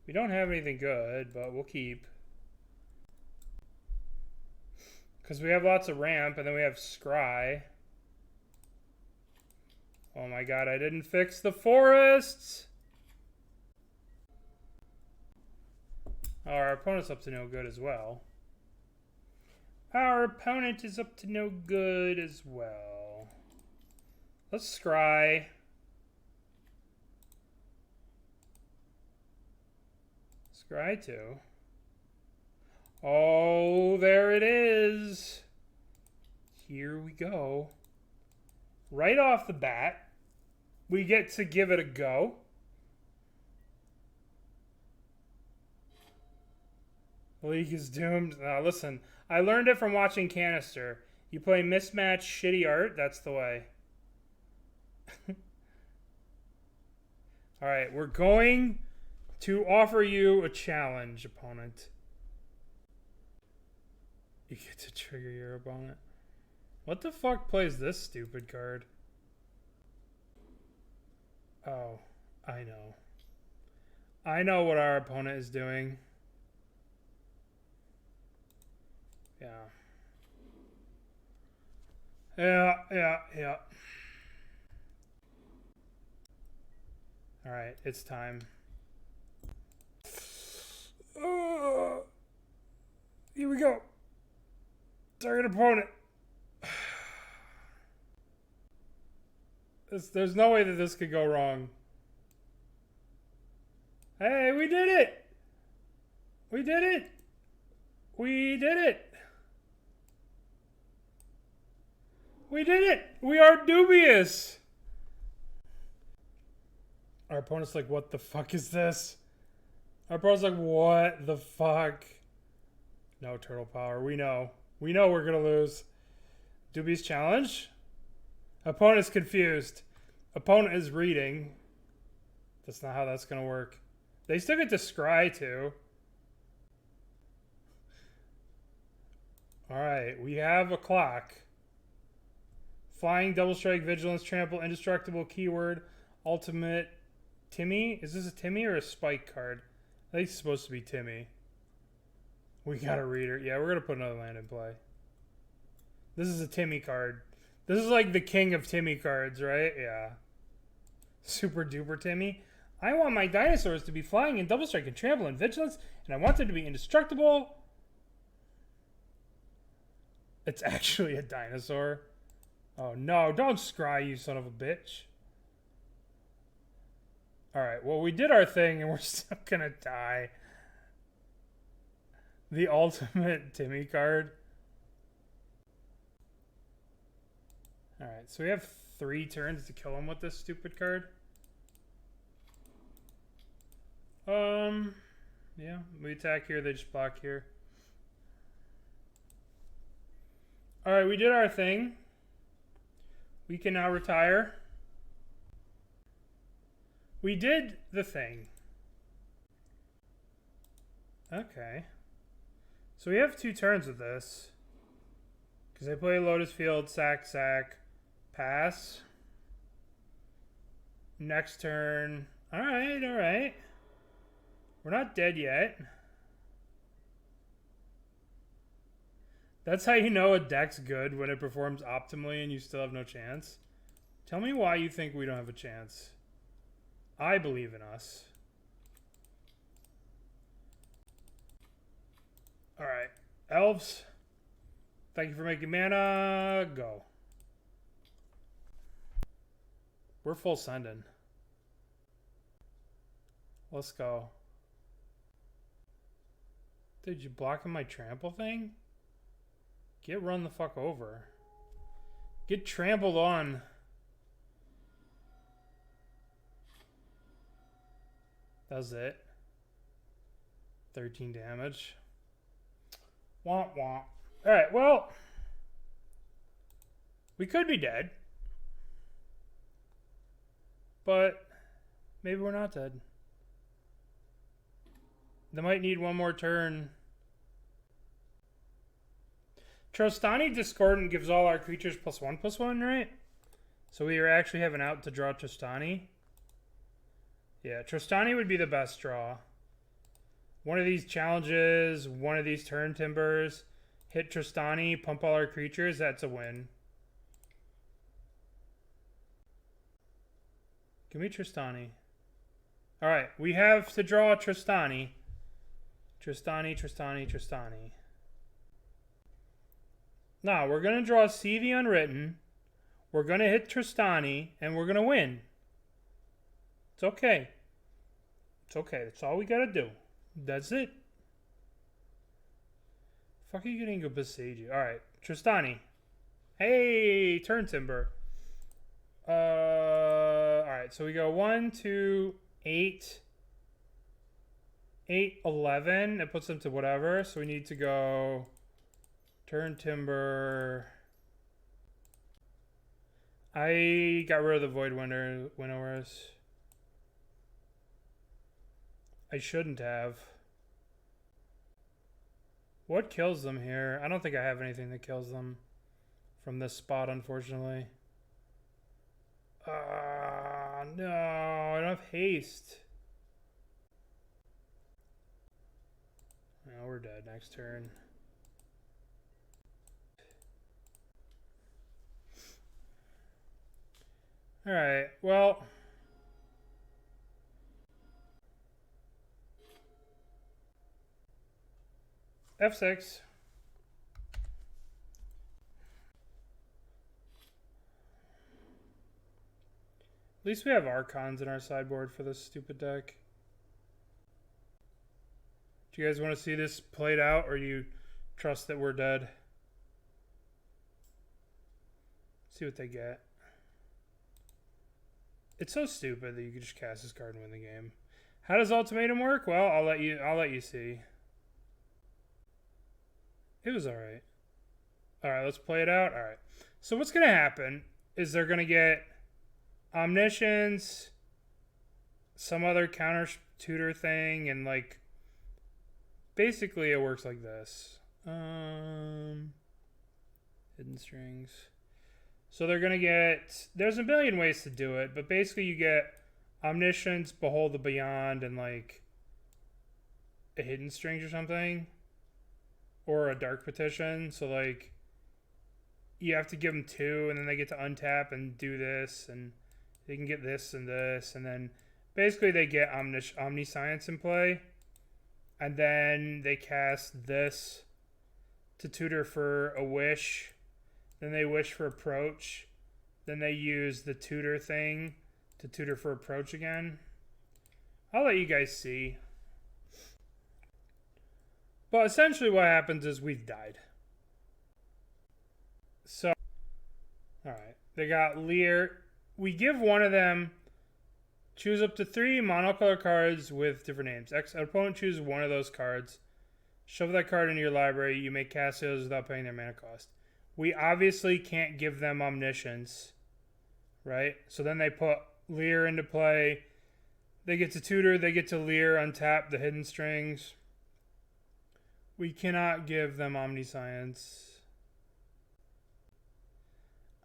We don't have anything good, but we'll keep. Because we have lots of ramp, and then we have scry. Oh my god, I didn't fix the forests! Oh, our opponent's up to no good as well. Our opponent is up to no good as well. Let's scry. Scry 2. Oh, there it is. Here we go. Right off the bat, we get to give it a go. The league is doomed. Now, listen, I learned it from watching Canister. You play mismatched shitty art, that's the way. Alright, we're going to offer you a challenge, opponent. You get to trigger your opponent. What the fuck plays this stupid card? Oh, I know. I know what our opponent is doing. Yeah. Alright, it's time. Here we go. Target opponent. There's no way that this could go wrong. Hey, we did it! We did it! We did it! We did it! We are Dubious! Our opponent's like, what the fuck is this? Our opponent's like, what the fuck? No turtle power. We know. We know we're gonna lose. Dubious challenge? Opponent's confused. Opponent is reading. That's not how that's gonna work. They still get to scry too. Alright, we have a clock. Flying, double strike, vigilance, trample, indestructible, keyword, ultimate, Timmy? Is this a Timmy or a spike card? I think it's supposed to be Timmy. We got a reader. Yeah, we're going to put another land in play. This is a Timmy card. This is like the king of Timmy cards, right? Yeah. Super duper Timmy. I want my dinosaurs to be flying and double strike and trample and vigilance, and I want them to be indestructible. It's actually a dinosaur. Oh no, don't scry, you son of a bitch. Alright, well we did our thing and we're still gonna die. The ultimate Timmy card. Alright, so we have 3 turns to kill him with this stupid card. Yeah, we attack here, they just block here. Alright, we did our thing. We can now retire. We did the thing. Okay. So we have 2 turns of this. Because they play Lotus Field, sack, pass. Next turn. Alright. We're not dead yet. That's how you know a deck's good, when it performs optimally and you still have no chance. Tell me why you think we don't have a chance. I believe in us. Alright. Elves. Thank you for making mana. Go. We're full sending. Let's go. Dude, you blocking my trample thing? Get run the fuck over. Get trampled on. That's it. 13 damage. Womp womp. Alright, well. We could be dead. But maybe we're not dead. They might need one more turn. Trostani Discordant gives all our creatures +1/+1, right? So we actually have an out to draw Trostani. Yeah, Trostani would be the best draw. One of these challenges, one of these Turntimbers, hit Tristani, pump all our creatures, that's a win. Give me Tristani. Alright, we have to draw Tristani. Tristani. Now, we're going to draw See the Unwritten. We're going to hit Tristani, and we're going to win. It's okay. It's okay. That's all we got to do. That's it. Fuck are you getting a Boseiju? Alright, Tristani. Hey, Turntimber. Alright, so we go 1, 2, 8, 8, 11. That puts them to whatever. So we need to go Turntimber. I got rid of the Void Winnowers. I shouldn't have. What kills them here? I don't think I have anything that kills them from this spot, unfortunately. No, I don't have haste. No, we're dead next turn. Alright, well. F6. At least we have Archons in our sideboard for this stupid deck. Do you guys want to see this played out, or do you trust that we're dead? See what they get. It's so stupid that you can just cast this card and win the game. How does Ultimatum work? Well, I'll let you see. It was alright. Alright, let's play it out. Alright. So what's going to happen is they're going to get Omniscience, some other counter tutor thing, and like basically it works like this. Hidden strings. So they're gonna get, there's a million ways to do it, but basically you get Omniscience, Behold the Beyond, and like a Hidden Strings or something, or a Dark Petition. So like you have to give them 2, and then they get to untap and do this, and they can get this, and then basically they get Omniscience in play, and then they cast this to tutor for a Wish, then they Wish for Approach, then they use the tutor thing to tutor for Approach again. I'll let you guys see. But essentially what happens is we've died. So, alright, they got Lear. We give one of them, choose up to 3 monocolor cards with different names. An opponent chooses one of those cards. Shove that card into your library. You may cast those without paying their mana cost. We obviously can't give them Omniscience, right? So then they put Lear into play. They get to tutor. They get to Lear, untap the Hidden Strings. We cannot give them Omniscience.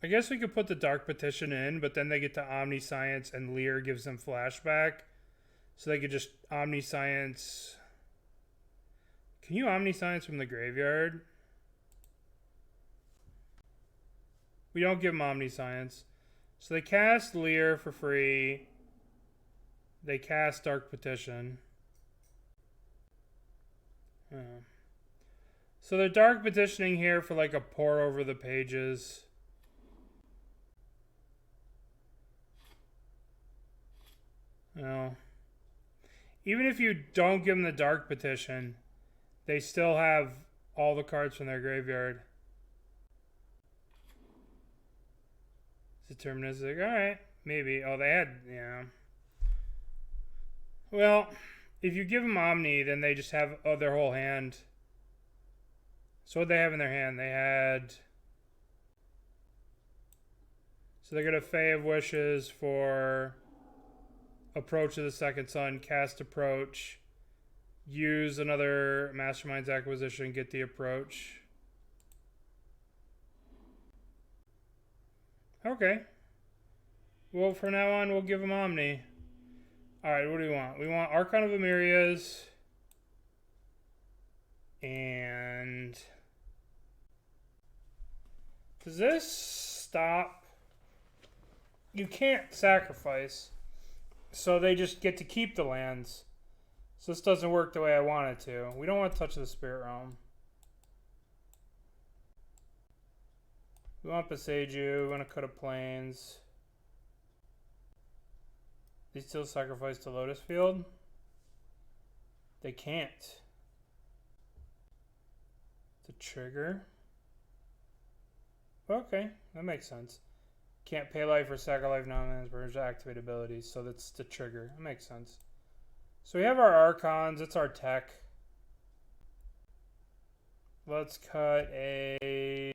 I guess we could put the Dark Petition in, but then they get to Omniscience and Lear gives them flashback. So they could just Omniscience. Can you Omniscience from the graveyard? We don't give them Omniscience. So they cast Lear for free. They cast Dark Petition. So they're Dark Petitioning here for like a pour over the pages. No. Even if you don't give them the Dark Petition, they still have all the cards from their graveyard. Deterministic. Alright. Maybe. Oh, they had... Yeah. Well, if you give them Omni, then they just have their whole hand. So what they have in their hand? They had... So they got a Fae of Wishes for... Approach of the Second Sun, cast Approach, use another Mastermind's Acquisition, get the Approach. Okay. Well, from now on, we'll give them Omni. Alright, what do we want? We want Archon of Emeria's. And does this stop? You can't sacrifice, so they just get to keep the lands. So this doesn't work the way I want it to. We don't want to touch the Spirit Realm. We want Boseiju. We want to cut up Plains. They still sacrifice the Lotus Field? They can't. The trigger. Okay, that makes sense. Can't pay life or sack a life non-lands or activate abilities, so that's the trigger. That makes sense. So we have our Archons. It's our tech. Let's cut a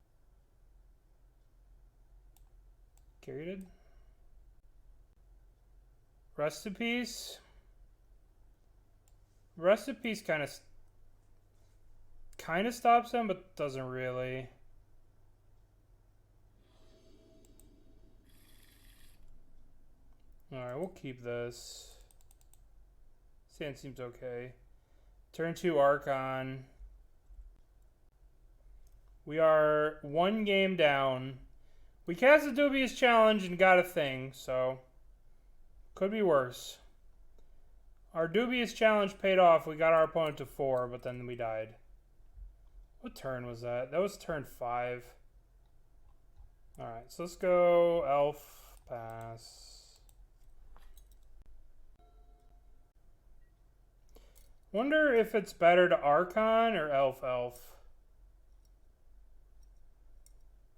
Caryatid. Rest in Peace. Rest in Peace kind of stops them, but doesn't really. Alright, we'll keep this. Sand seems okay. Turn 2 Archon. We are 1 game down. We cast a Dubious challenge and got a thing, so could be worse. Our Dubious challenge paid off. We got our opponent to 4, but then we died. What turn was that? That was turn 5. Alright, so let's go Elf, pass. Wonder if it's better to Archon or Elf.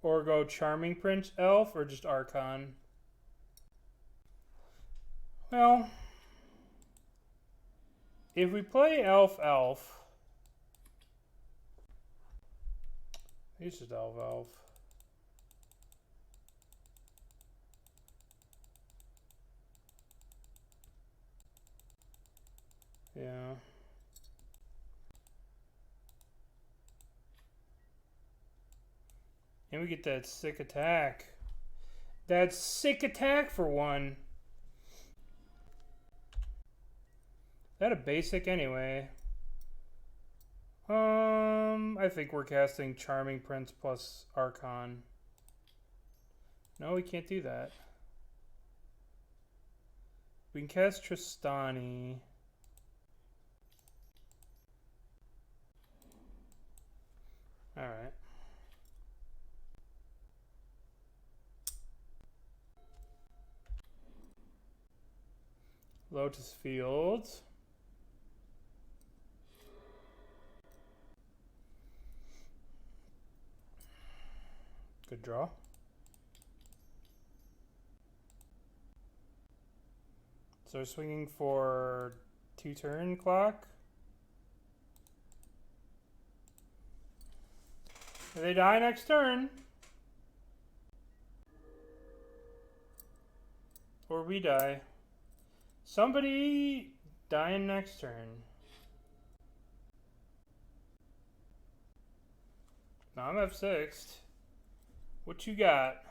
Or go Charming Prince Elf or just Archon. Well, if we play Elf, it's just Elf. Yeah. And we get that sick attack. That sick attack for 1. That a basic anyway. I think we're casting Charming Prince plus Archon. No, we can't do that. We can cast Tristani. Alright. Lotus Fields. Good draw. So swinging for 2 turn clock. If they die next turn, or we die. Somebody dying next turn. Now I'm F6'd. What you got?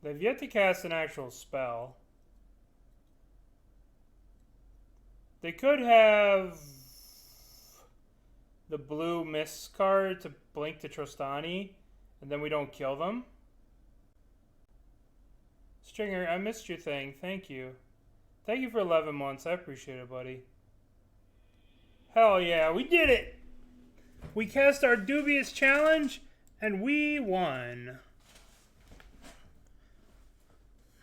They've yet to cast an actual spell. They could have the blue Mist card to blink to Trostani, and then we don't kill them. Stringer, I missed your thing. Thank you. Thank you for 11 months. I appreciate it, buddy. Hell yeah, we did it! We cast our Dubious challenge, and we won.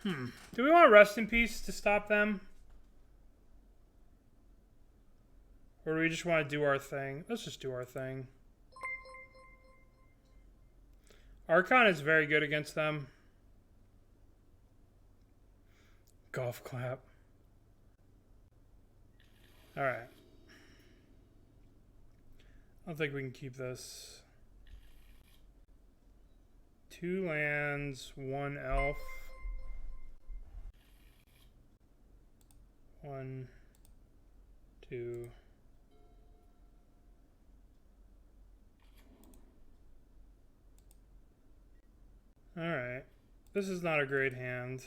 Do we want Rest in Peace to stop them? Or do we just want to do our thing? Let's just do our thing. Archon is very good against them. Golf clap. Alright. I don't think we can keep this. 2 lands, 1 elf. 1, 2. Alright. This is not a great hand.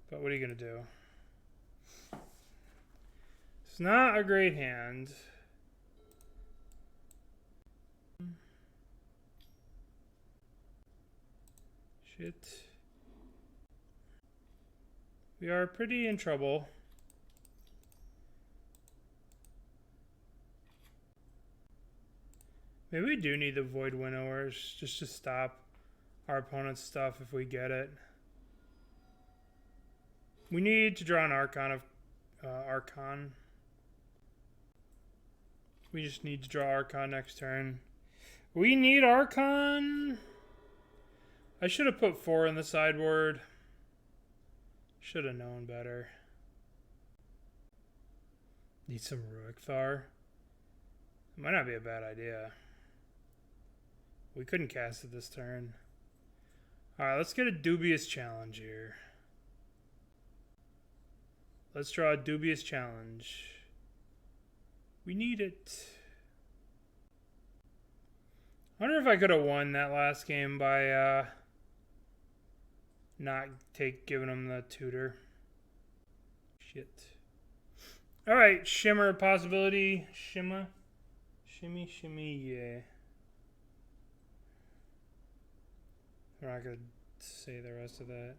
But what are you going to do? It's not a great hand. Shit. We are pretty in trouble. Maybe we do need the Void Winnowers just to stop our opponent's stuff if we get it. We need to draw an Archon. We just need to draw Archon next turn. We need Archon. I should have put 4 in the sideboard. Should have known better. Need some Rurik Thar. It might not be a bad idea. We couldn't cast it this turn. Alright, let's get a Dubious challenge here. Let's draw a Dubious challenge. We need it. I wonder if I could have won that last game by not giving him the tutor. Shit. Alright, Shimmer possibility. Shimmy, yeah. We're not going to say the rest of that.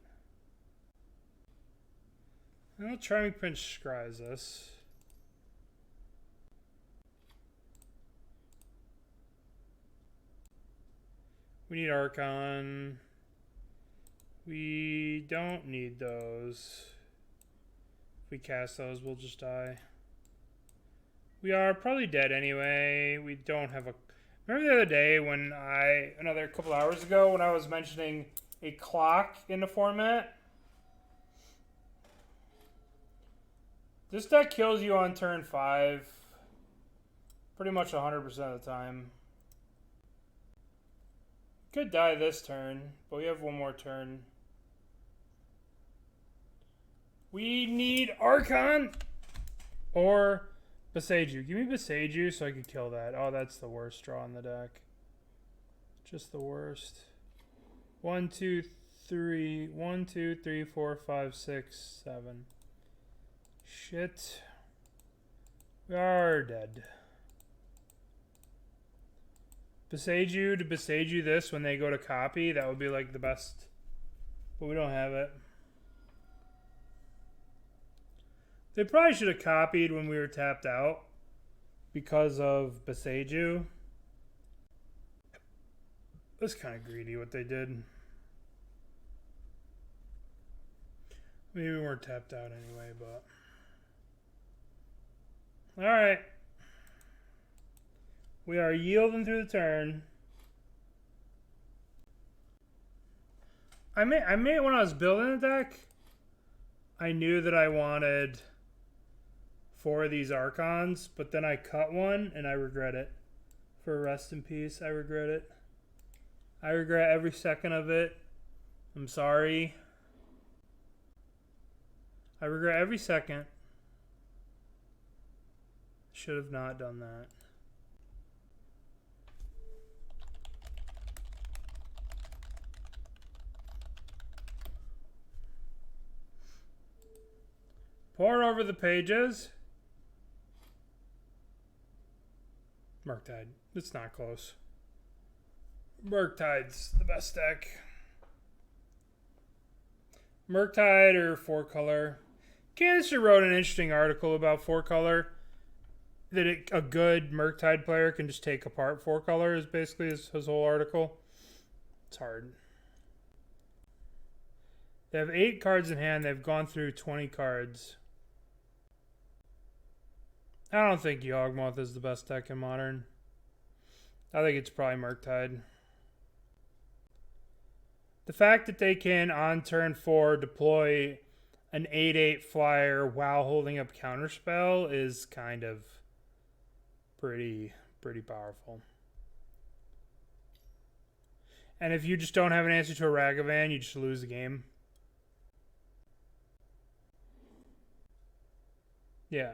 Well, Charming Prince scries us. We need Archon. We don't need those. If we cast those, we'll just die. We are probably dead anyway. We don't have a... Remember the other day when another couple hours ago, when I was mentioning a clock in the format? This deck kills you on turn 5 pretty much 100% of the time. Could die this turn, but we have one more turn. We need Archon or Boseiju. Give me Boseiju so I can kill that. Oh, that's the worst draw in the deck. Just the worst. 1, 2, 3. 1, 2, 3, 4, 5, 6, 7. Shit. We are dead. Boseiju to Boseiju this when they go to copy. That would be like the best. But we don't have it. They probably should have copied when we were tapped out because of Boseiju. That's kind of greedy what they did. Maybe we weren't tapped out anyway, but... Alright. We are yielding through the turn. I made when I was building the deck, I knew that I wanted 4 of these Archons, but then I cut one and I regret it. For rest in peace, I regret it. I regret every second of it. I'm sorry. I regret every second. Should have not done that. Pour over the pages. Murktide. It's not close. Murktide's the best deck. Murktide or 4-color. Cannister wrote an interesting article about 4-color. That a good Murktide player can just take apart 4-color is basically his whole article. It's hard. They have 8 cards in hand. They've gone through 20 cards. I don't think Yawgmoth is the best deck in Modern. I think it's probably Murktide. The fact that they can, on turn 4, deploy an 8/8 flyer while holding up Counterspell is kind of pretty powerful. And if you just don't have an answer to a Ragavan, you just lose the game. Yeah.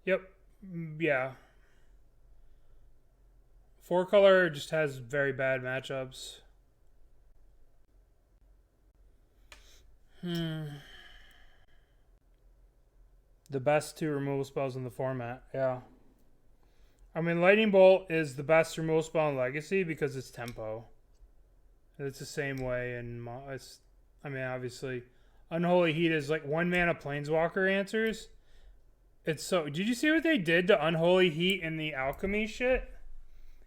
Yep. Yeah. 4-color just has very bad matchups. The best two removal spells in the format. Yeah. I mean, Lightning Bolt is the best removal spell in Legacy because it's tempo. It's the same way in... I mean, obviously, Unholy Heat is like 1 mana Planeswalker answers. It's so... Did you see what they did to Unholy Heat in the Alchemy shit?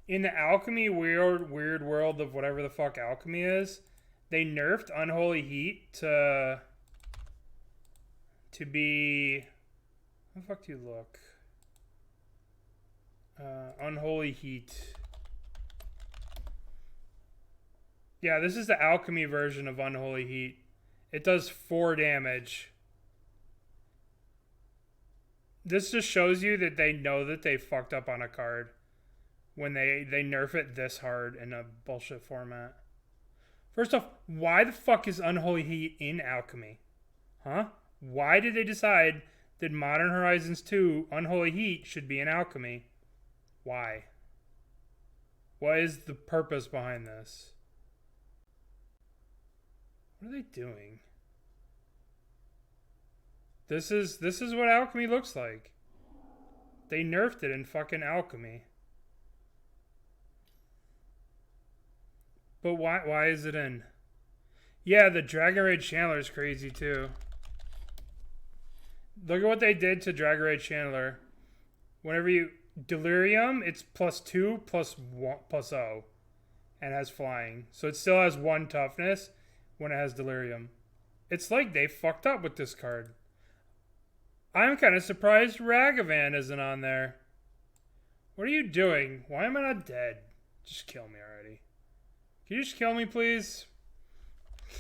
In the Alchemy weird world of whatever the fuck Alchemy is, they nerfed Unholy Heat to be... How the fuck do you look? Unholy Heat. Yeah, this is the Alchemy version of Unholy Heat. It does 4 damage. This just shows you that they know that they fucked up on a card when they nerf it this hard in a bullshit format. First off, why the fuck is Unholy Heat in Alchemy? Huh? Why did they decide that Modern Horizons 2 Unholy Heat should be in Alchemy? Why? What is the purpose behind this? What are they doing? This is what Alchemy looks like. They nerfed it in fucking Alchemy. But why is it in? Yeah, the Dragon Rage Chandler is crazy too. Look at what they did to Dragon Rage Chandler. Whenever you Delirium, it's +2 +0 and has flying. So it still has 1 toughness when it has Delirium. It's like they fucked up with this card. I'm kind of surprised Ragavan isn't on there. What are you doing? Why am I not dead? Just kill me already. Can you just kill me, please?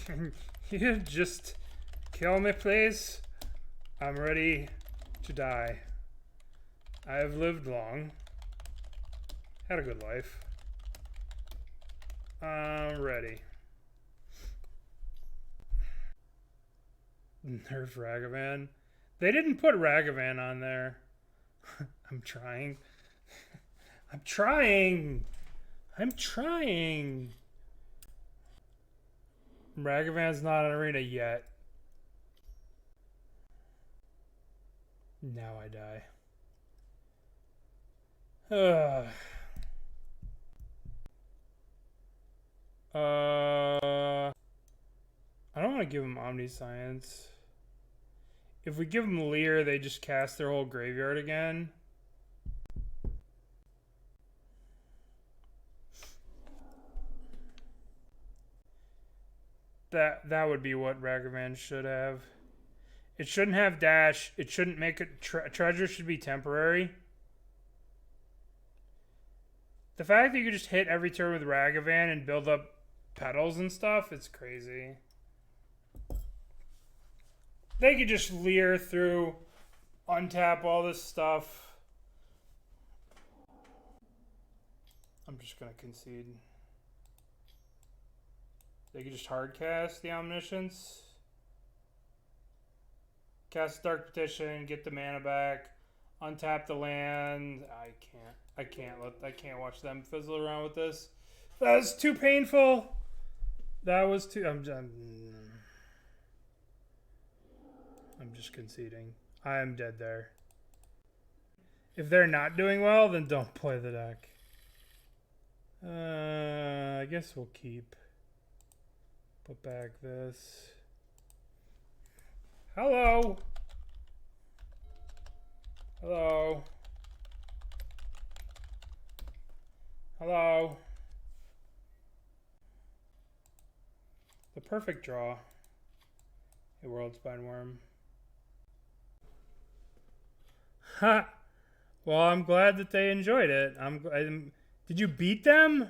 Can you just kill me, please? I'm ready to die. I have lived long. Had a good life. I'm ready. Nerf Ragavan. They didn't put Ragavan on there. I'm trying. I'm trying. I'm trying. Ragavan's not in Arena yet. Now I die. I don't want to give him Omniscience. If we give them Leer, they just cast their whole graveyard again. That would be what Ragavan should have. It shouldn't have dash. It shouldn't make it... treasure should be temporary. The fact that you could just hit every turn with Ragavan and build up petals and stuff, it's crazy. They could just Leer through, untap all this stuff. I'm just going to concede. They could just hard cast the Omniscience. Cast Dark Petition, get the mana back, untap the land. I can't watch them fizzle around with this. That was too painful. That was too... I'm just conceding. I am dead there. If they're not doing well, then don't play the deck. I guess we'll keep. Put back this. Hello. Hello. Hello. The perfect draw. A Worldspine Wurm. Ha! Well, I'm glad that they enjoyed it. Did you beat them?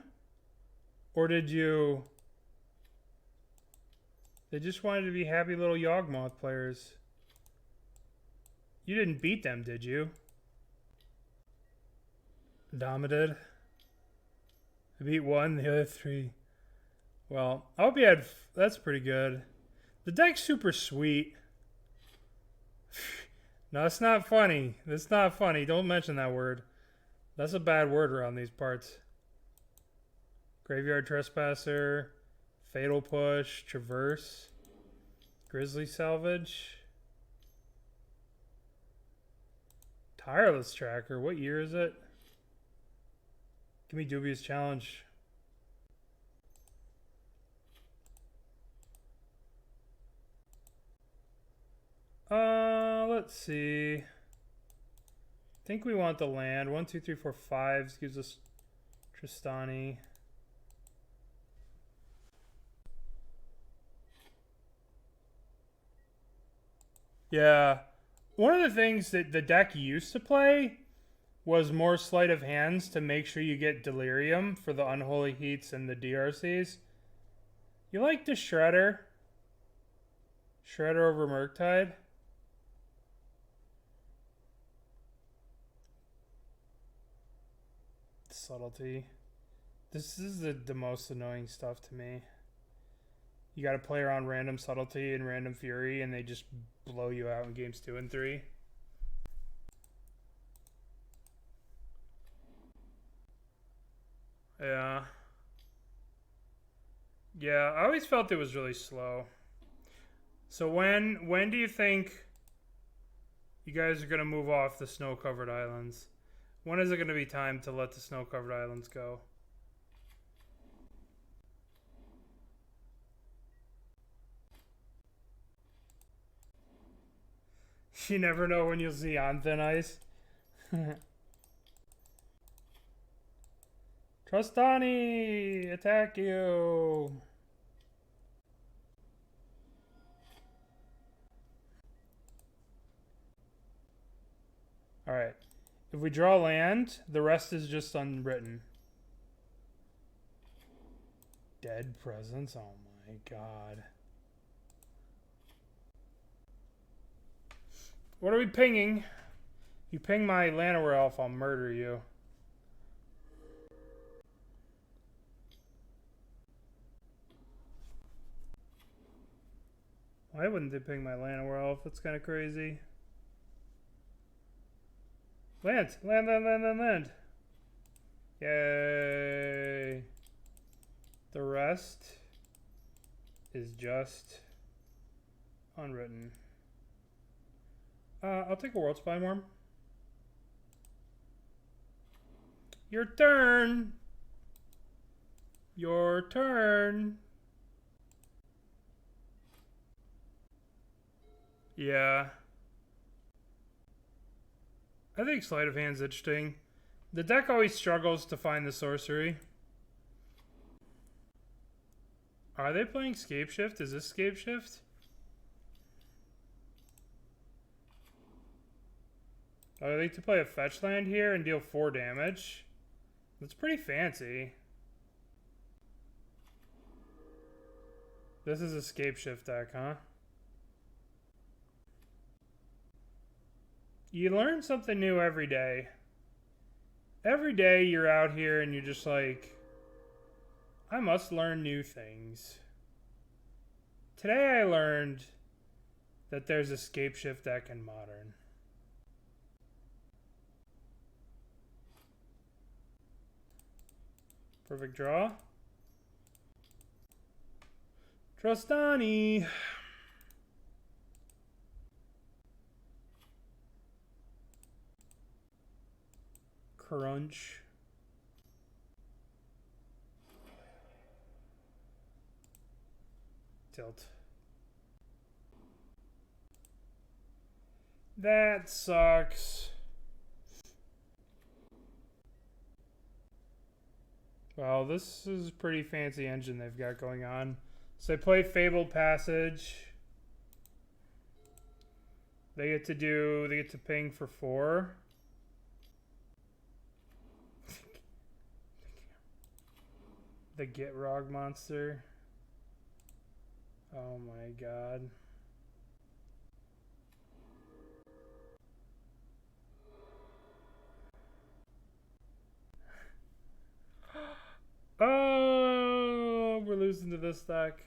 Or did you... They just wanted to be happy little Yawgmoth players. You didn't beat them, did you? Dama did. I beat 1, the other 3. Well, I hope you had... That's pretty good. The deck's super sweet. No, it's not funny. It's not funny. Don't mention that word. That's a bad word around these parts. Graveyard Trespasser. Fatal Push. Traverse. Grizzly Salvage. Tireless Tracker. What year is it? Give me Dubious Challenge. Let's see. I think we want the land. 1, 2, 3, 4, 5 gives us Tristani. Yeah. One of the things that the deck used to play was more sleight of hands to make sure you get Delirium for the Unholy Heats and the DRCs. You like the Shredder? Shredder over Murktide? Subtlety. This is the most annoying stuff to me. You got to play around random Subtlety and random Fury, and they just blow you out in games 2 and 3. Yeah. Yeah, I always felt it was really slow. So when do you think you guys are going to move off the snow-covered islands? When is it going to be time to let the snow-covered islands go? You never know when you'll see on thin ice. Trustani, attack you. All right. If we draw land, the rest is just unwritten. Dead presence? Oh my god. What are we pinging? You ping my Llanowar Elf, I'll murder you. Why wouldn't they ping my Llanowar Elf? That's kind of crazy. Land! Land, land, land, land, land! Yay! The rest is just unwritten. I'll take a Worldspine Wurm. Your turn! Your turn! Yeah. I think Sleight of Hand's interesting. The deck always struggles to find the sorcery. Are they playing Scapeshift? Is this Scapeshift? Oh, they like to play a fetch land here and deal 4 damage. That's pretty fancy. This is a Scapeshift deck, huh? You learn something new every day. Every day you're out here and you're just like, I must learn new things. Today I learned that there's a Scapeshift deck in Modern. Perfect draw. Trustani. Crunch. Tilt. That sucks. Well, this is a pretty fancy engine they've got going on. So they play Fabled Passage. They get to ping for 4. The Gitrog monster. Oh my god. Oh, we're losing to this deck.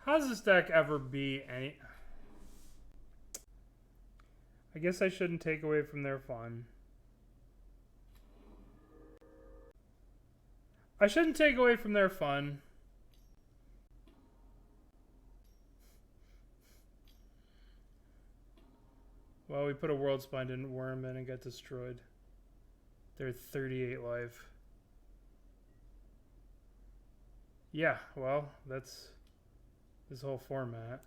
How does this deck ever be any... I guess I shouldn't take away from their fun. I shouldn't take away from their fun. put a Worldspine Wurm in and got destroyed. They're 38 life. Yeah, well, that's this whole format.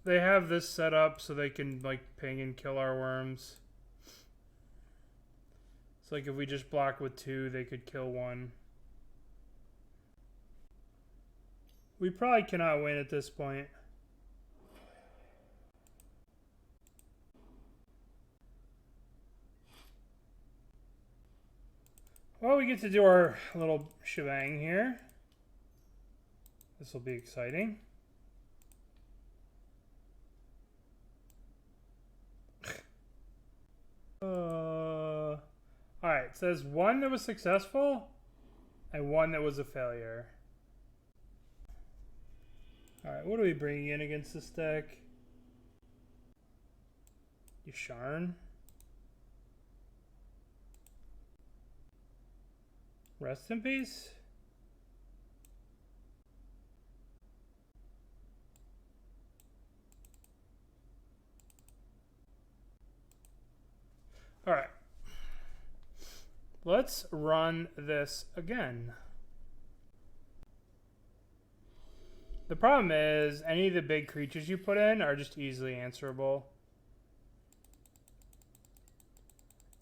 They have this set up so they can like ping and kill our worms. It's like if we just block with 2, they could kill 1. We probably cannot win at this point. Well, we get to do our little shebang here. This will be exciting. Alright, it says 1 that was successful and 1 that was a failure. Alright, what are we bringing in against this deck? Yasharn. Rest in peace. Alright. Let's run this again. The problem is, any of the big creatures you put in are just easily answerable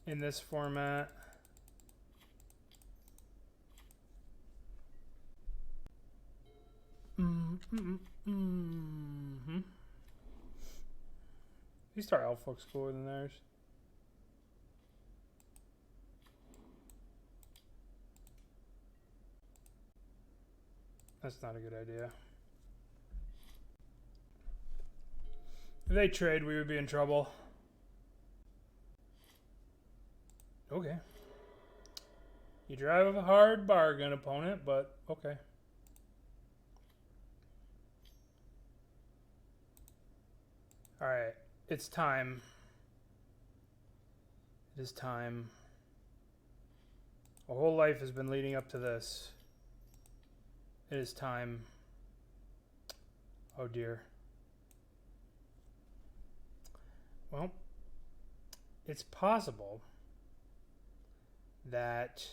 in this format. At least our elf looks cooler than theirs. That's not a good idea. If they trade, we would be in trouble. Okay. You drive a hard bargain, opponent, but okay. Alright, it's time. It is time. A whole life has been leading up to this. It is time. Oh dear. Well, it's possible that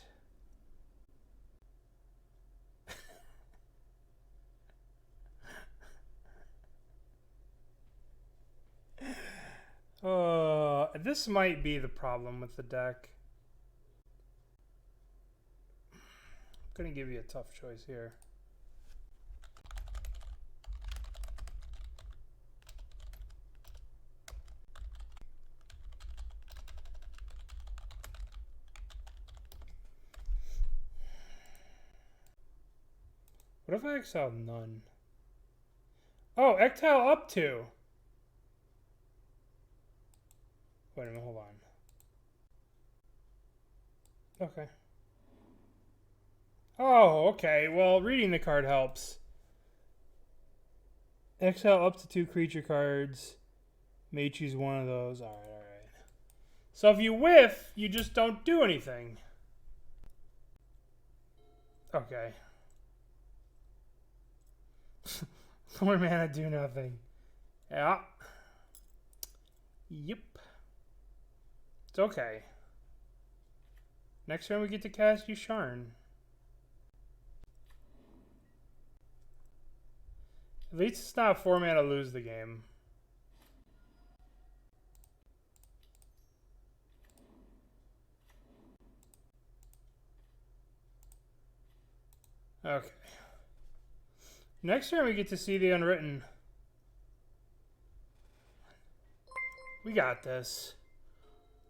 this might be the problem with the deck. I'm gonna give you a tough choice here. What if I exile none? Oh, exile up to. Wait a minute, hold on. Okay. Oh, okay. Well, reading the card helps. Exile up to 2 creature cards. May choose one of those. Alright, alright. So if you whiff, you just don't do anything. Okay. 4 mana, do nothing. Yeah. Yep. It's okay. Next turn we get to cast Yasharn. At least it's not 4 mana lose the game. Okay. Next turn we get to see the Unwritten. We got this.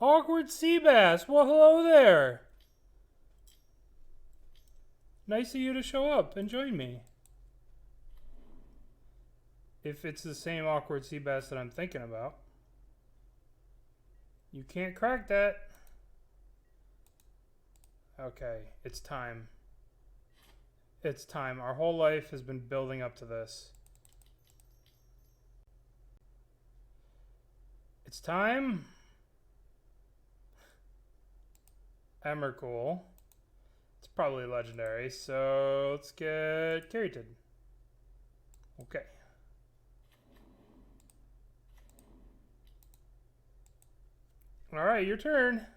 Awkward sea bass. Well, hello there. Nice of you to show up and join me. If it's the same awkward sea bass that I'm thinking about. You can't crack that. Okay, it's time. It's time. Our whole life has been building up to this. It's time. Emrakul. It's probably legendary, so let's get Caryatid. Okay. Alright, your turn.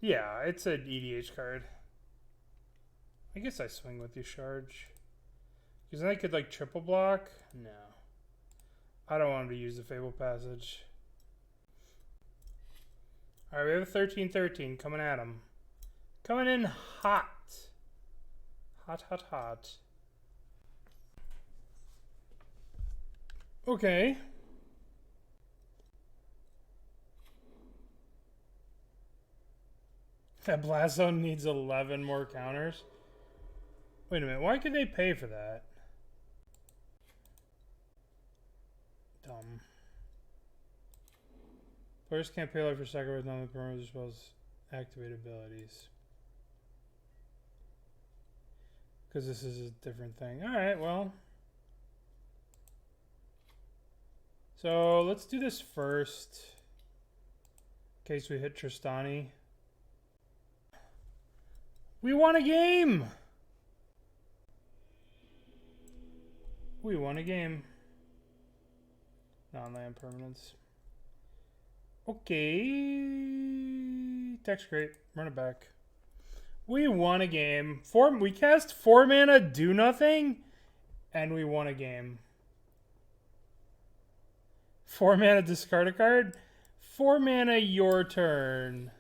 Yeah, it's an EDH card. I guess I swing with Yasharn. Because then I could like triple block. No. I don't want him to use the Fable Passage. Alright, we have a 13/13 coming at him. Coming in hot. Hot, hot, hot. Okay. That Blast Zone needs 11 more counters. Wait a minute, why could they pay for that? Dumb. Players can't pay life for sacrifice none of the permanents as well as activate abilities. Because this is a different thing. Alright, well. So let's do this first. In case we hit Tristani. We won a game! We won a game. Non-land permanents. Okay. Text great. Run it back. We won a game. We cast 4 mana, do nothing, and we won a game. 4 mana, discard a card. 4 mana, your turn.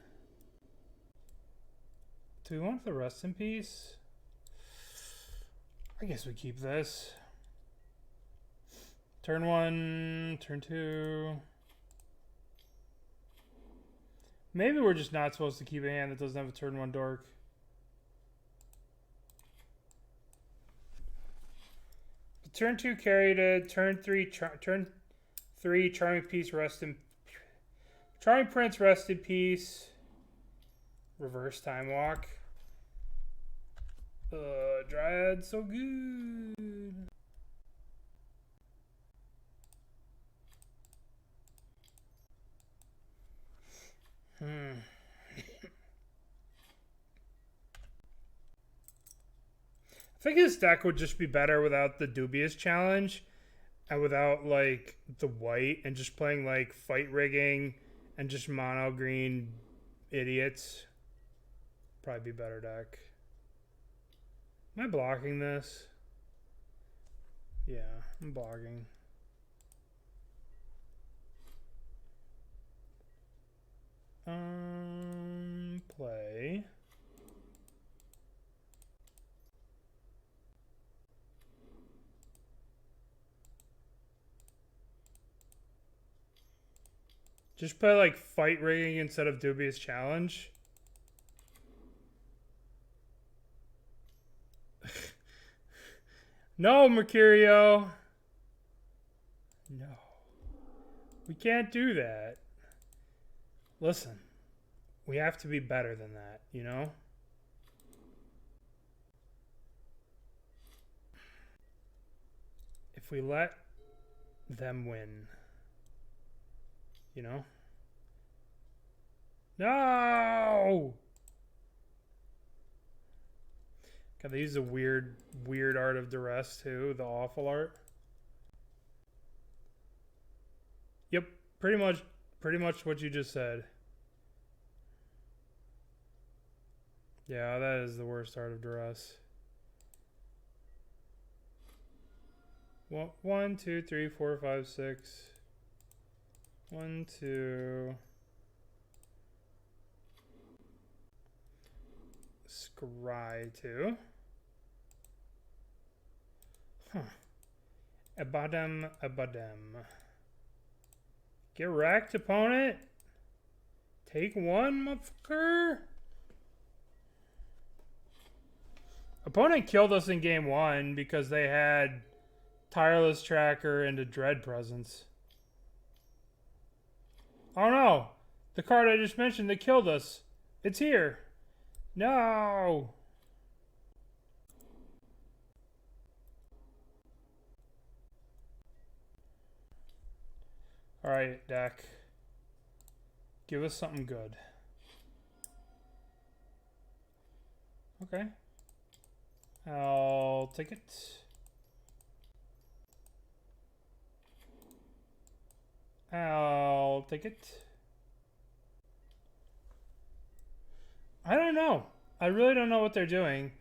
Do we want the rest in peace? I guess we keep this. Turn 1, turn 2. Maybe we're just not supposed to keep a hand that doesn't have a turn 1 dork. Turn 2 Caryatid, turn 3 Charming Peace, Charming Prince, rest in peace. Reverse Time Walk. Dryad, so good. I think his deck would just be better without the Dubious challenge and without like the white and just playing like fight rigging and just mono green idiots. Probably be better deck. Am I blocking this? Yeah, I'm blocking. Play. Just play like fight rigging instead of Dubious challenge. No, Mercurio. No. We can't do that. Listen. We have to be better than that, you know? If we let them win. You know? No! God, they use the weird art of duress too, the awful art. Yep, pretty much what you just said. Yeah, that is the worst art of duress. 1, 2, 3, 4, 5, 6. 1, 2. Scry 2. Huh. Abadam. Get wrecked, opponent. Take 1, motherfucker. Opponent killed us in game 1 because they had Tireless Tracker and a Dread Presence. Oh no! The card I just mentioned that killed us. It's here. No! Alright, deck. Give us something good. Okay. I'll take it. I'll take it. I don't know. I really don't know what they're doing.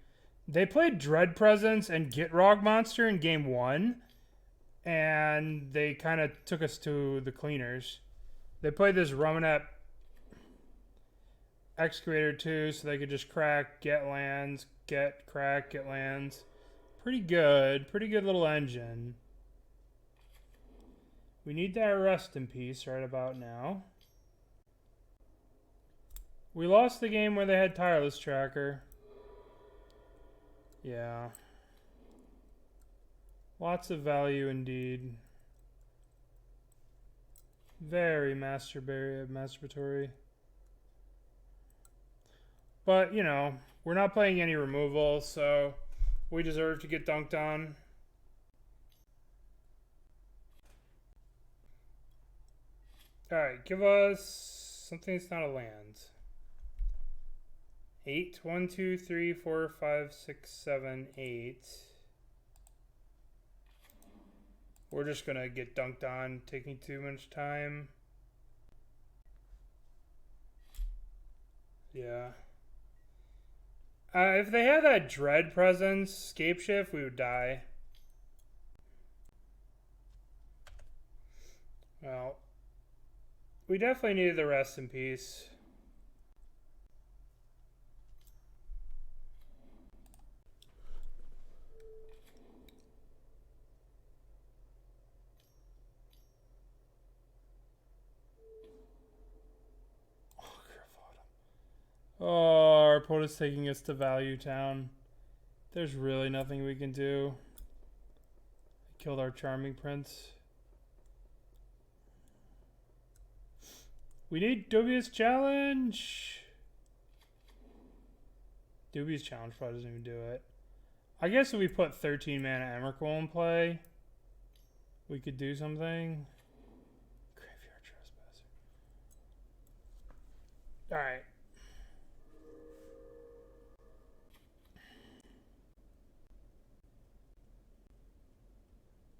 They played Dread Presence and Gitrog Monster in game 1. And they kind of took us to the cleaners. They played this Romanet Excavator too, so they could just crack, get lands, crack, get lands. Pretty good little engine. We need that rest in peace right about now. We lost the game where they had Tireless Tracker. Yeah. Lots of value indeed. Very masturbatory. But, you know, we're not playing any removal, so we deserve to get dunked on. Alright, give us something that's not a land. 8. 1, 2, 3, 4, 5, 6, 7, 8. We're just going to get dunked on, taking too much time. Yeah. If they had that Dread Presence, Scape Shift, we would die. Well, we definitely needed the rest in peace. Oh, our opponent's taking us to Value Town. There's really nothing we can do. Killed our Charming Prince. We need Dubious Challenge. Dubious Challenge probably doesn't even do it. I guess if we put 13 mana Emrakul in play, we could do something. Graveyard Trespasser. Alright.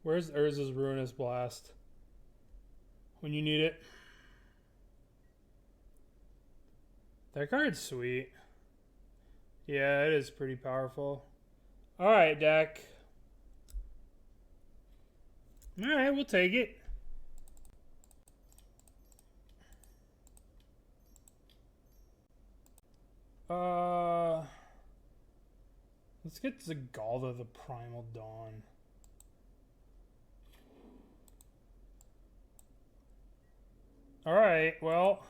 Where's Urza's Ruinous Blast? When you need it. That card's sweet. Yeah, it is pretty powerful. Alright, deck. Alright, we'll take it. Let's get Zetalpa the Primal Dawn. Alright, well,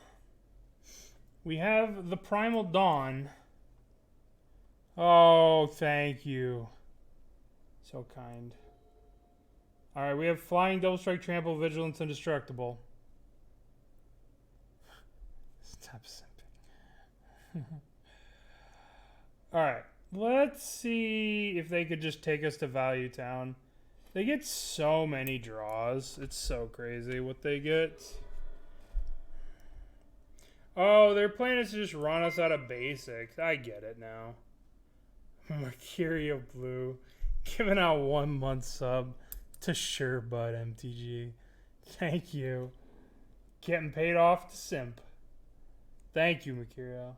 we have the Primal Dawn. Oh, thank you. So kind. Alright, we have Flying, Double Strike, Trample, Vigilance, Indestructible. Stop simping. Alright, let's see if they could just take us to Value Town. They get so many draws. It's so crazy what they get. Oh, their plan is to just run us out of basics. I get it now. Mercurial Blue. Giving out 1 month sub to Surebud MTG. Thank you. Getting paid off to simp. Thank you, Mercurial.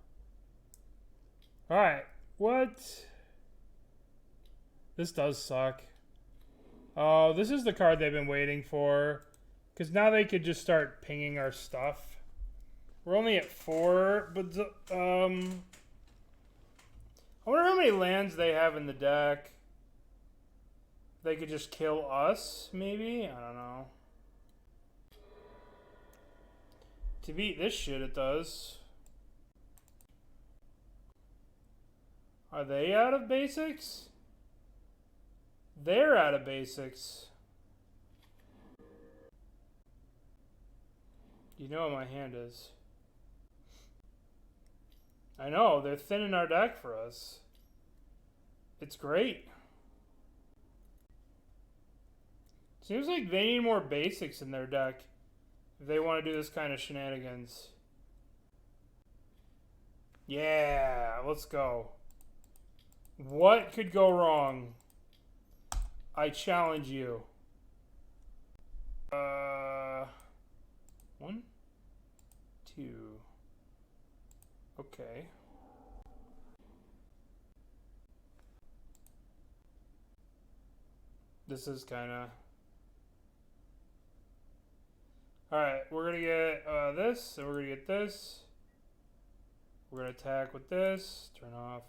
Alright. What? This does suck. Oh, this is the card they've been waiting for. Because now they could just start pinging our stuff. We're only at 4, but I wonder how many lands they have in the deck. They could just kill us, maybe? I don't know. To beat this shit, it does. Are they out of basics? They're out of basics. You know what my hand is. I know, they're thinning our deck for us. It's great. Seems like they need more basics in their deck if they want to do this kind of shenanigans. Yeah, let's go. What could go wrong? I challenge you. 1, 2. Okay. This is kind of... Alright, we're going to get this, and we're going to get this. We're going to attack with this. Turn off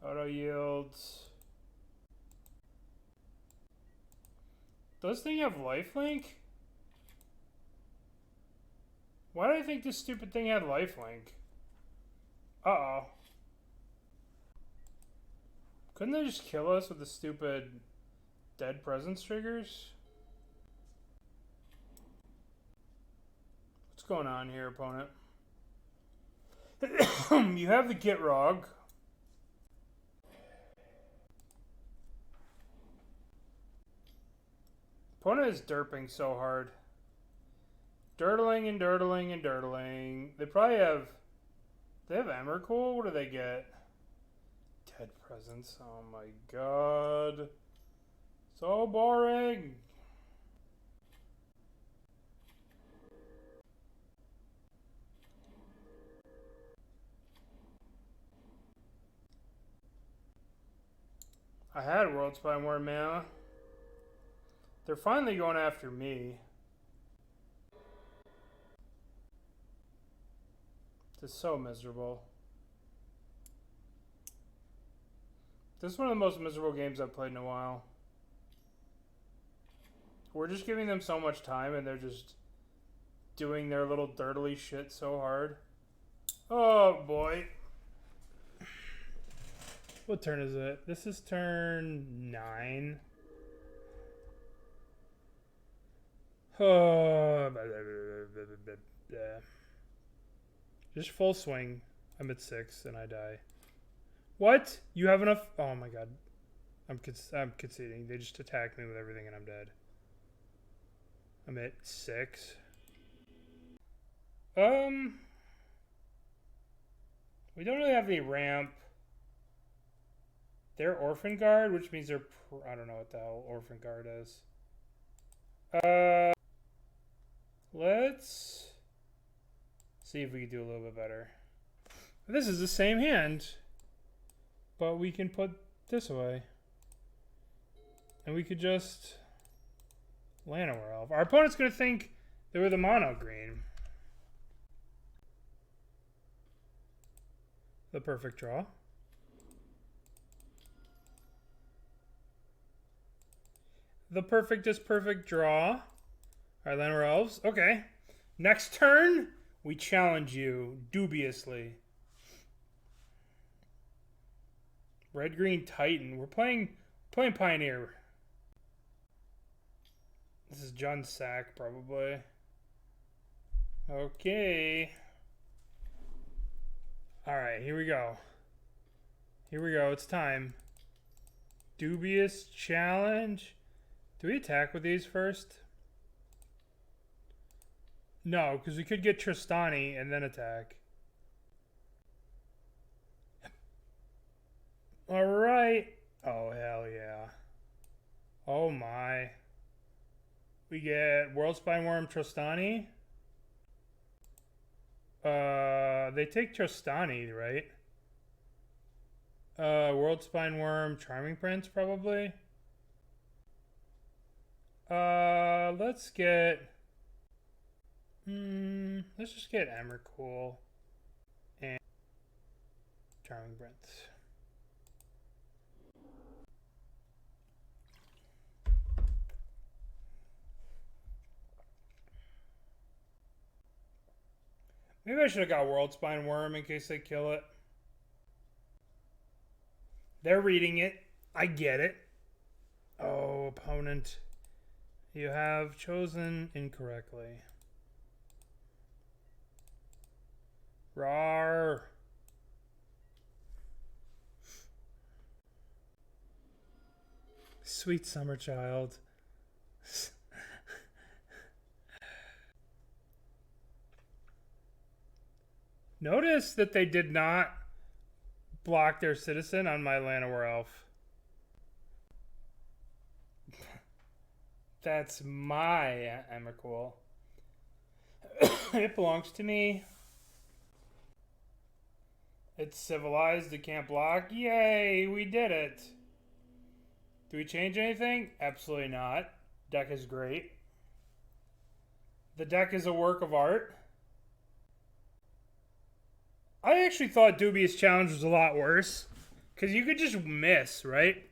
auto yields. Does this thing have lifelink? Why did I think this stupid thing had lifelink? Uh-oh. Couldn't they just kill us with the stupid dead presence triggers? What's going on here, opponent? You have the Gitrog. Opponent is derping so hard. Dirtling and dirtling and dirtling. They probably have... They have Emrakul? What do they get? Dead presence. Oh my god. So boring. I had Worldspine Wurm mana. They're finally going after me. This is so miserable. This is one of the most miserable games I've played in a while. We're just giving them so much time and they're just doing their little dirtily shit so hard. Oh boy. What turn is it? This is turn 9. Oh, just full swing. I'm at 6 and I die. What? You have enough? Oh my god. I'm conceding. They just attacked me with everything and I'm dead. I'm at 6. We don't really have the ramp. They're Orphan Guard, which means they're... I don't know what the hell Orphan Guard is. Let's see if we can do a little bit better. This is the same hand, but we can put this away. And we could just... Llanowar Elf. Our opponent's going to think they were the mono green. The perfect draw. The perfectest perfect draw. Alright, Llanowar Elves. Okay. Next turn, we challenge you dubiously. Red-Green Titan. We're playing Pioneer. This is John Sack, probably. Okay. Alright, here we go. Here we go. It's time. Dubious challenge. Do we attack with these first? No, because we could get Tristani and then attack. Alright. Oh, hell yeah. Oh my. We get Worldspine Wurm Tristani. They take Tristani, right? Worldspine Wurm Charming Prince, probably. Let's get... let's just get Emrakul and Charming Prince. Maybe I should have got Worldspine Wurm in case they kill it. They're reading it. I get it. Oh, opponent. You have chosen incorrectly. Rawr. Sweet summer child. Notice that they did not block their citizen on my Llanowar Elf. That's my Emrakul. It belongs to me. It's civilized. It can't block. Yay, we did it. Do we change anything? Absolutely not. Deck is great. The deck is a work of art. I actually thought Dubious Challenge was a lot worse. Because you could just miss, right?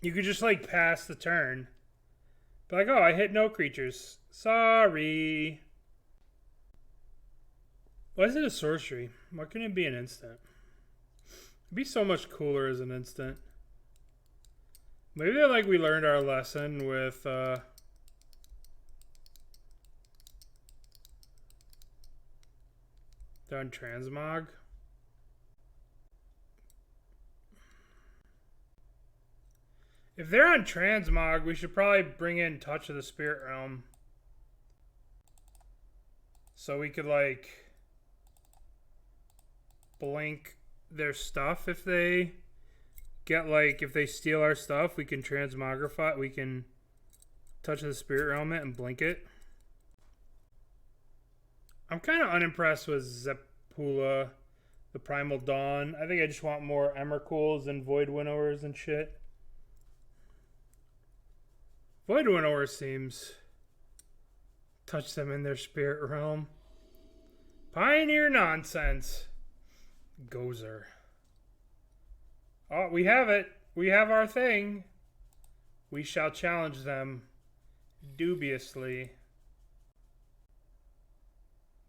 You could just, like, pass the turn. Be like, oh, I hit no creatures. Sorry. Why is it a sorcery? Why couldn't it be an instant? It'd be so much cooler as an instant. Maybe they're like we learned our lesson with they're on transmog. If they're on transmog, we should probably bring in Touch of the Spirit Realm. So we could like blink their stuff if they get like, if they steal our stuff, we can transmogrify, we can Touch of the Spirit Realm it and blink it. I'm kind of unimpressed with Zetalpa, the Primal Dawn. I think I just want more Emrakuls and Void Winnowers and shit. Void Winnower seems touch them in their spirit realm. Pioneer nonsense. Gozer. Oh, we have it. We have our thing. We shall challenge them dubiously.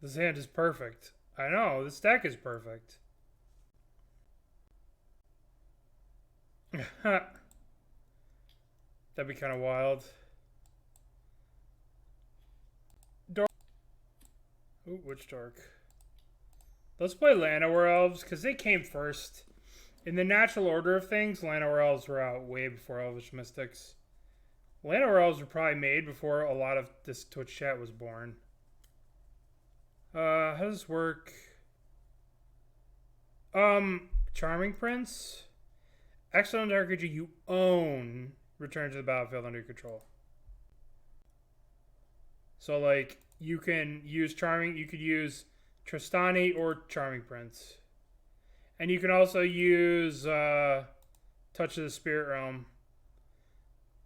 This hand is perfect. I know, this deck is perfect. That'd be kind of wild. Ooh, Witch Dark. Let's play Llanowar Elves, because they came first. In the natural order of things, Llanowar Elves were out way before Elvish Mystics. Llanowar Elves were probably made before a lot of this Twitch chat was born. How does this work? Charming Prince. Excellent creature you own. Return to the battlefield under your control. So, like, you can use Charming. You could use Tristani or Charming Prince. And you can also use Touch of the Spirit Realm.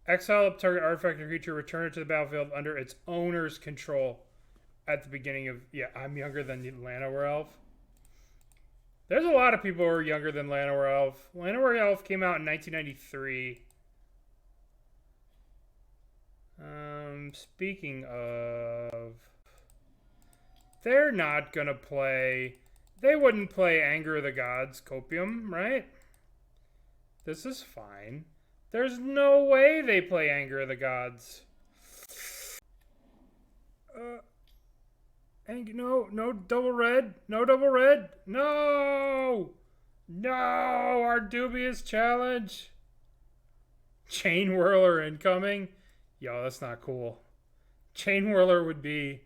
Exile up target artifact or creature, return it to the battlefield under its owner's control at the beginning of... Yeah, I'm younger than Llanowar Elf. There's a lot of people who are younger than Llanowar Elf. Llanowar Elf came out in 1993. Speaking of... They're not gonna play... They wouldn't play Anger of the Gods Copium, right? This is fine. There's no way they play Anger of the Gods. No double red. No double red. No! No! Our Dubious challenge. Chain Whirler incoming. Yo, that's not cool. Chain Whirler would be...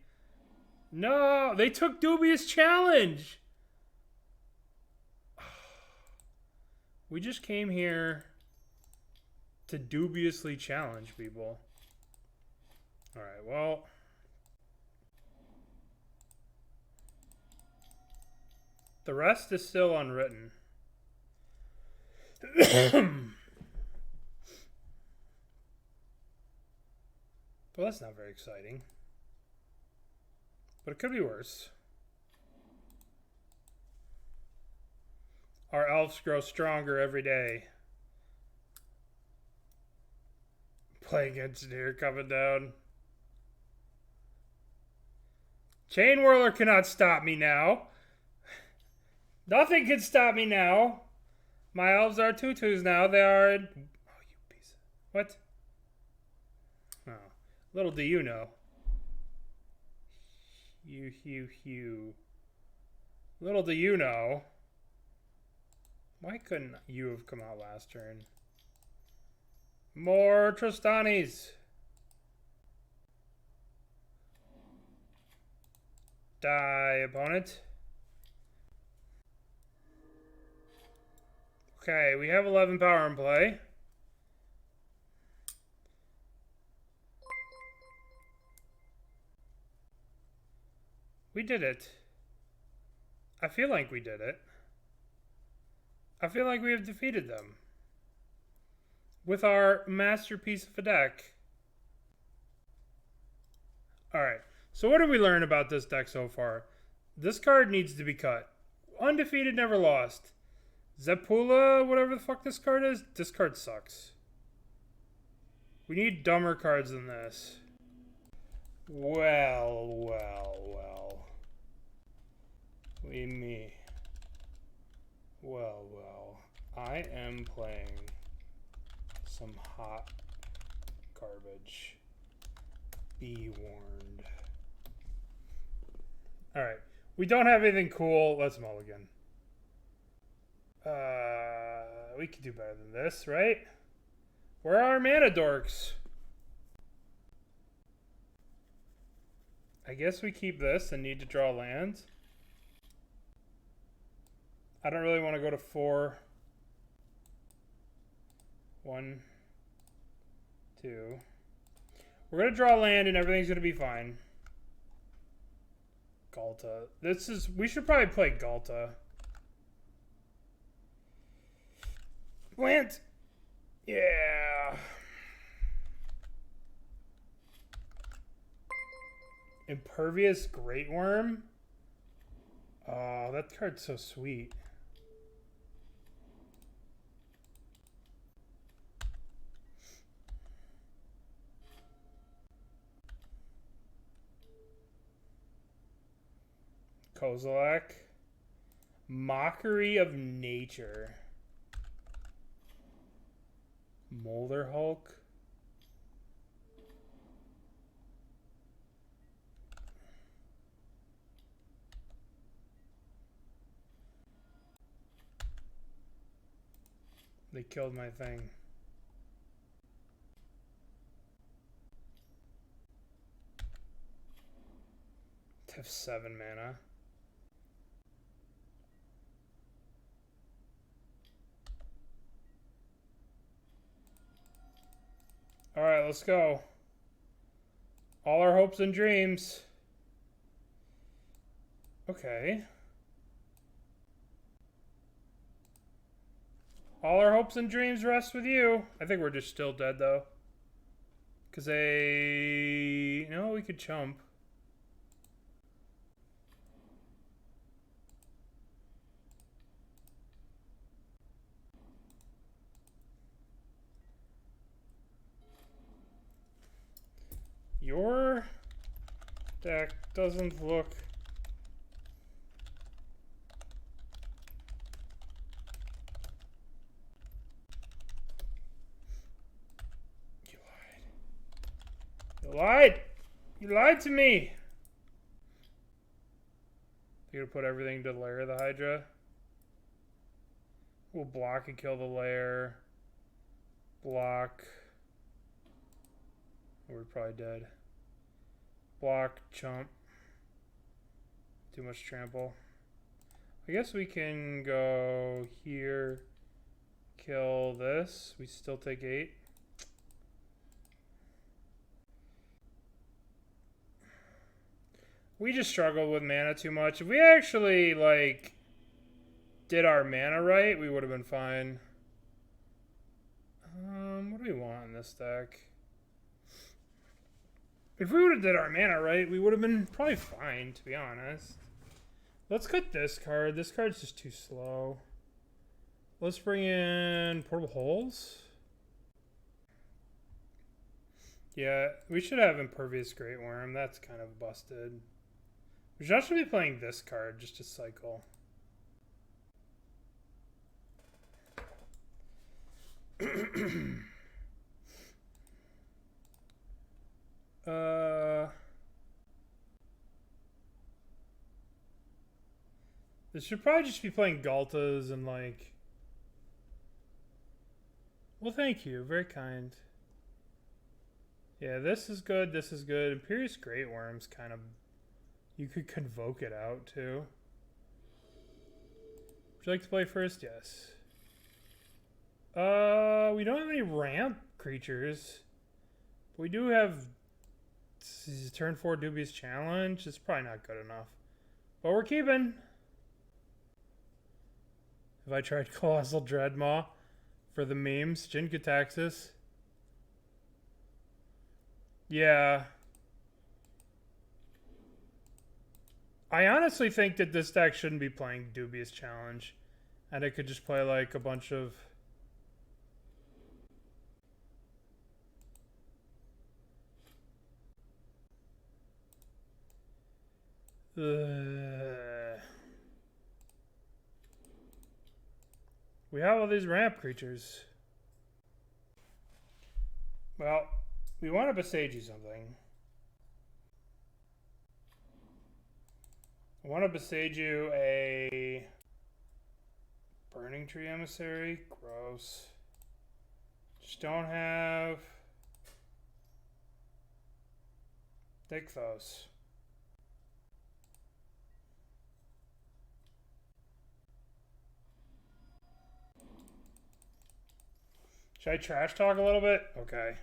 No! They took Dubious challenge! We just came here to dubiously challenge people. Alright, well... The rest is still unwritten. Well, that's not very exciting. But it could be worse. Our elves grow stronger every day. Plague Engineer coming down. Chain Whirler cannot stop me now. Nothing can stop me now. My elves are tutus now. They are... Oh, you piece of... What? Oh. Little do you know. Hugh. Little do you know. Why couldn't you have come out last turn? More Tristanis. Die, opponent. Okay, we have 11 power in play. We did it. I feel like we did it. I feel like we have defeated them. With our masterpiece of a deck. Alright, so what did we learn about this deck so far? This card needs to be cut. Undefeated, never lost. Zepula, whatever the fuck this card is, this card sucks. We need dumber cards than this. Well. Well. I am playing some hot garbage. Be warned. Alright. We don't have anything cool. Let's mulligan. We could do better than this, right? Where are our mana dorks? I guess we keep this and need to draw lands. I don't really want to go to 4. 1, 2. We're going to draw land and everything's going to be fine. Galta. We should probably play Galta. Plant! Yeah. Impervious Great Worm? Oh, that card's so sweet. Kozilek. Mockery of Nature. Molder Hulk. They killed my thing. Have 7 mana. Alright, let's go. All our hopes and dreams. Okay. All our hopes and dreams rest with you. I think we're just still dead, though. Because no, we could chump. Your deck doesn't look... You lied! You lied to me! You're gonna put everything to lair the Hydra? We'll block and kill the lair. Block. We're probably dead. Block, chump. Too much trample. I guess we can go here. Kill this. We still take 8. We just struggled with mana too much. If we actually, like, did our mana right, we would have been fine. What do we want in this deck? If we would have did our mana right, we would have been probably fine, to be honest. Let's cut this card. This card's just too slow. Let's bring in Portable Holes. Yeah, we should have Impervious Great Worm. That's kind of busted. We should actually be playing this card just to cycle. This should probably just be playing Galtas and like... Well, thank you. Very kind. Yeah, this is good. This is good. Imperious Great Worm's kind of... You could convoke it out, too. Would you like to play first? Yes. We don't have any ramp creatures. But we do have... Turn 4 Dubious Challenge. It's probably not good enough. But we're keeping. Have I tried Colossal Dreadmaw for the memes? Jin-Gitaxis. Yeah. I honestly think that this deck shouldn't be playing Dubious Challenge. And it could just play like a bunch of... We have all these ramp creatures. Well, we want to Boseiju something. I want to Boseiju a Burning Tree Emissary. Gross. Just don't have Dicthos. Should I trash talk a little bit? Okay.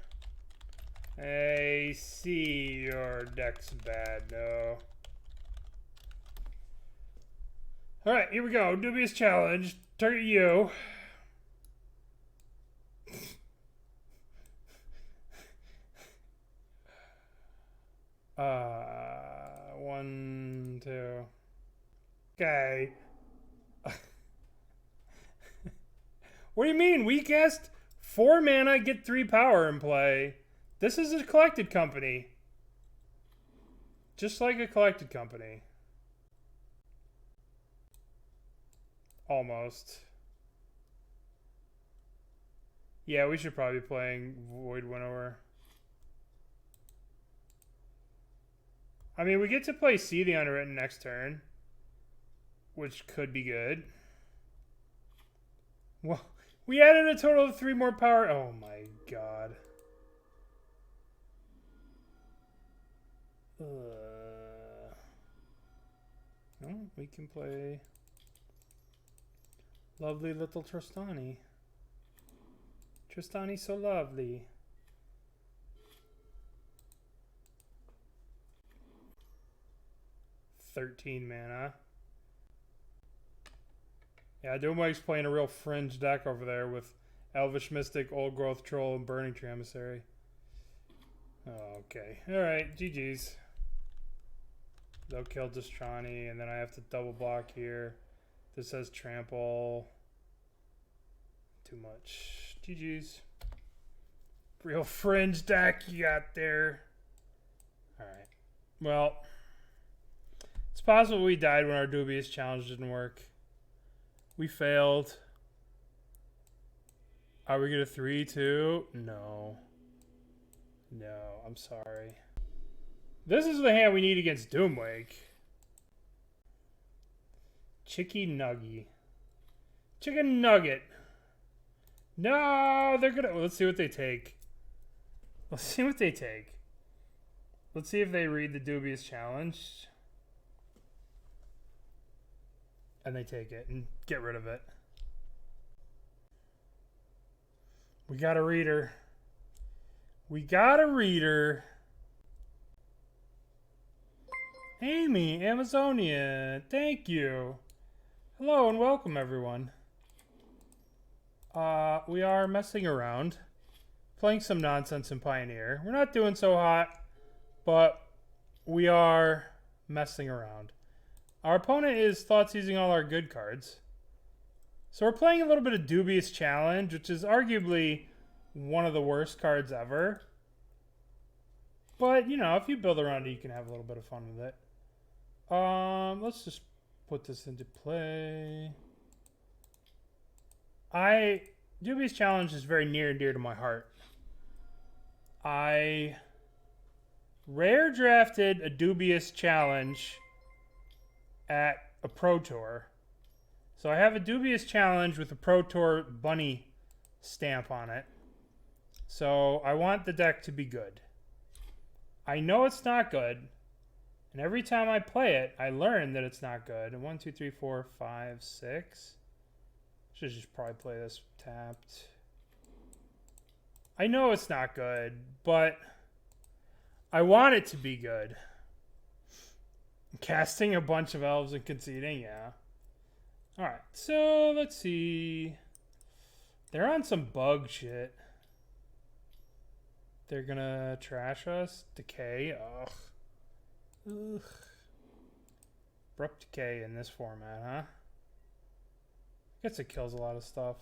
I see your deck's bad. No. Alright, here we go. Dubious Challenge. Target you. One, two. Okay. What do you mean? We cast 4 mana, get 3 power in play. This is a collected company. Just like a collected company. Almost. Yeah, we should probably be playing Void Winnower. I mean, we get to play See the Unwritten next turn, which could be good. Well, we added a total of 3 more power. Oh my god. No, we can play lovely little Tristani. Tristani so lovely. $13 mana. Yeah, Doomwake's playing a real fringe deck over there with Elvish Mystic, Old Growth Troll, and Burning Tree Emissary. Oh, okay. Alright, GG's. They'll kill Distrani, and then I have to double block here. This has Trample. Too much. GG's. Real fringe deck you got there. Alright. Well, it's possible we died when our Dubious Challenge didn't work. We failed. Are we going to 3-2? No. No, I'm sorry. This is the hand we need against Doomwake. Chicky Nuggy. Chicken Nugget. No, they're gonna... Let's see what they take. Let's see what they take. Let's see if they read the Dubious Challenge. And they take it and get rid of it. We got a reader. We got a reader. Amy, Amazonia, thank you. Hello and welcome, everyone. We are messing around. Playing some nonsense in Pioneer. We're not doing so hot, but we are messing around. Our opponent is thoughts using all our good cards. So we're playing a little bit of Dubious Challenge, which is arguably one of the worst cards ever. But, you know, if you build around it, you can have a little bit of fun with it. Let's just put this into play. Dubious Challenge is very near and dear to my heart. I rare drafted a Dubious Challenge at a Pro Tour. So I have a Dubious Challenge with a Pro Tour bunny stamp on it. So I want the deck to be good. I know it's not good. And every time I play it, I learn that it's not good. And 1, 2, 3, 4, 5, 6. Should just probably play this tapped. I know it's not good, but I want it to be good. Casting a bunch of elves and conceding, yeah. Alright, so let's see. They're on some bug shit. They're gonna trash us. Decay. Ugh. Ugh. Abrupt decay in this format, huh? Guess it kills a lot of stuff.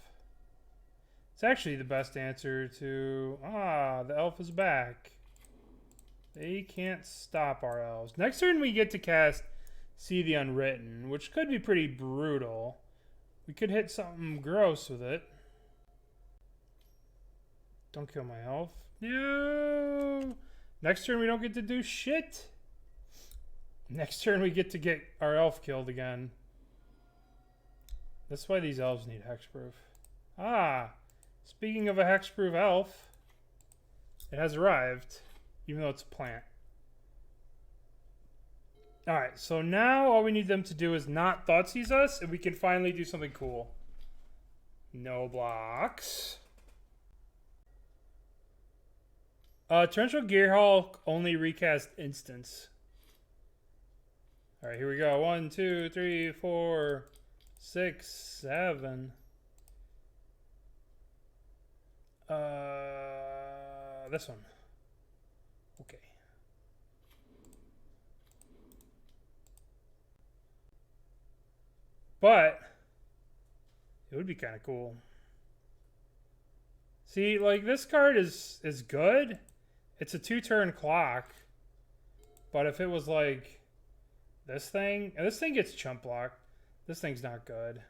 It's actually the best answer to... Ah, the elf is back. They can't stop our elves. Next turn we get to cast See the Unwritten, which could be pretty brutal. We could hit something gross with it. Don't kill my elf. No! Next turn we don't get to do shit. Next turn we get to get our elf killed again. That's why these elves need hexproof. Ah! Speaking of a hexproof elf, it has arrived, even though it's a plant. Alright, so now all we need them to do is not Thoughtseize us, and we can finally do something cool. No blocks. Torrential Gearhulk only recast instants. Alright, here we go. 1, 2, 3, 4, 6, 7. This one. Okay. But it would be kind of cool. See, like this card is good. It's a 2-turn clock. But if it was like this thing gets chump blocked. This thing's not good.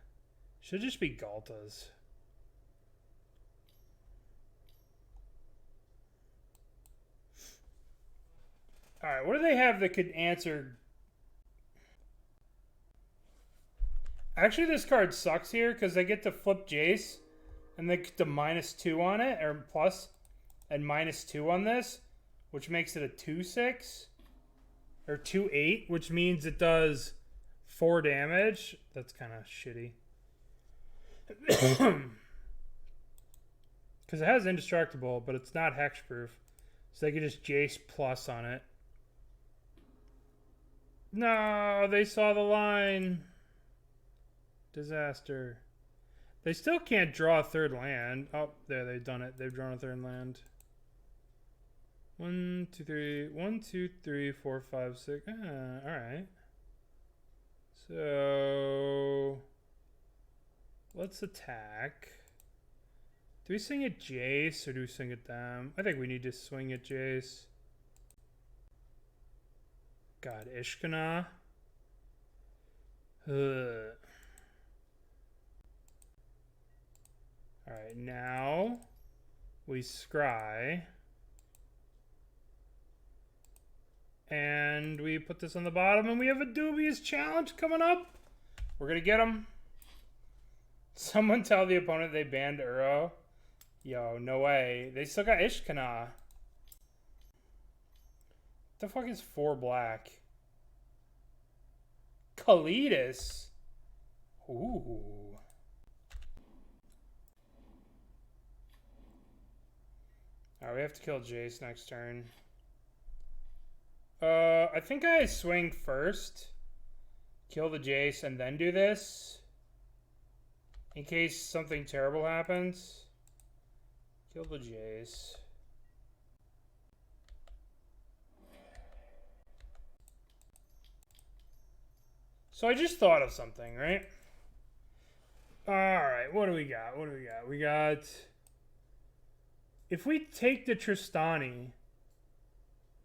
Should just be Galtas. Alright, what do they have that could answer? Actually, this card sucks here because they get to flip Jace and they get to -2 on it, or plus, and -2 on this, which makes it a 2/6 or 2/8, which means it does 4 damage. That's kind of shitty. Because it has indestructible, but it's not hexproof. So they could just Jace plus on it. No, they saw the line. Disaster. They still can't draw a third land. Oh, there, they've done it. They've drawn a third land. 1, 2, 3. 1, 2, 3, 4, 5, 6. Alright. So let's attack. Do we swing at Jace or do we swing at them? I think we need to swing at Jace. God, Ishkana. Alright, now we scry. And we put this on the bottom, and we have a Dubious challenge coming up. We're going to get them. Someone tell the opponent they banned Uro. Yo, no way. They still got Ishkana. The fuck is 4 black? Kalidas. Ooh. Alright, we have to kill Jace next turn. I think I swing first. Kill the Jace and then do this. In case something terrible happens. Kill the Jace. So I just thought of something, right? Alright, what do we got? What do we got? We got... If we take the Tristani,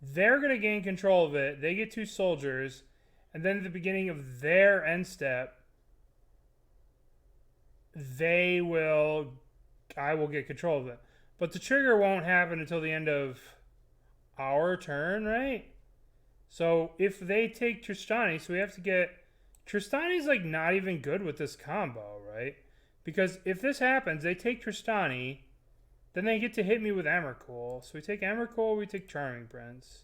they're going to gain control of it. They get 2 soldiers. And then at the beginning of their end step, I will get control of it. But the trigger won't happen until the end of our turn, right? So if they take Tristani, so we have to get... Tristani's like not even good with this combo, right? Because if this happens, they take Tristani, then they get to hit me with Emrakul. So we take Emrakul, we take Charming Prince.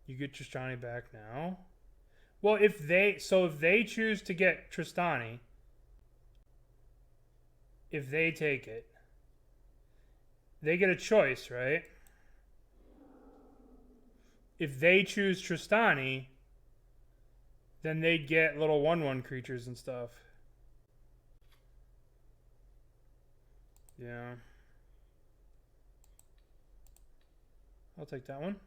You get Tristani back now? Well, if they choose to get Tristani, if they take it, they get a choice, right? if they choose Tristani, then they'd get little 1/1 creatures and stuff. Yeah. I'll take that one.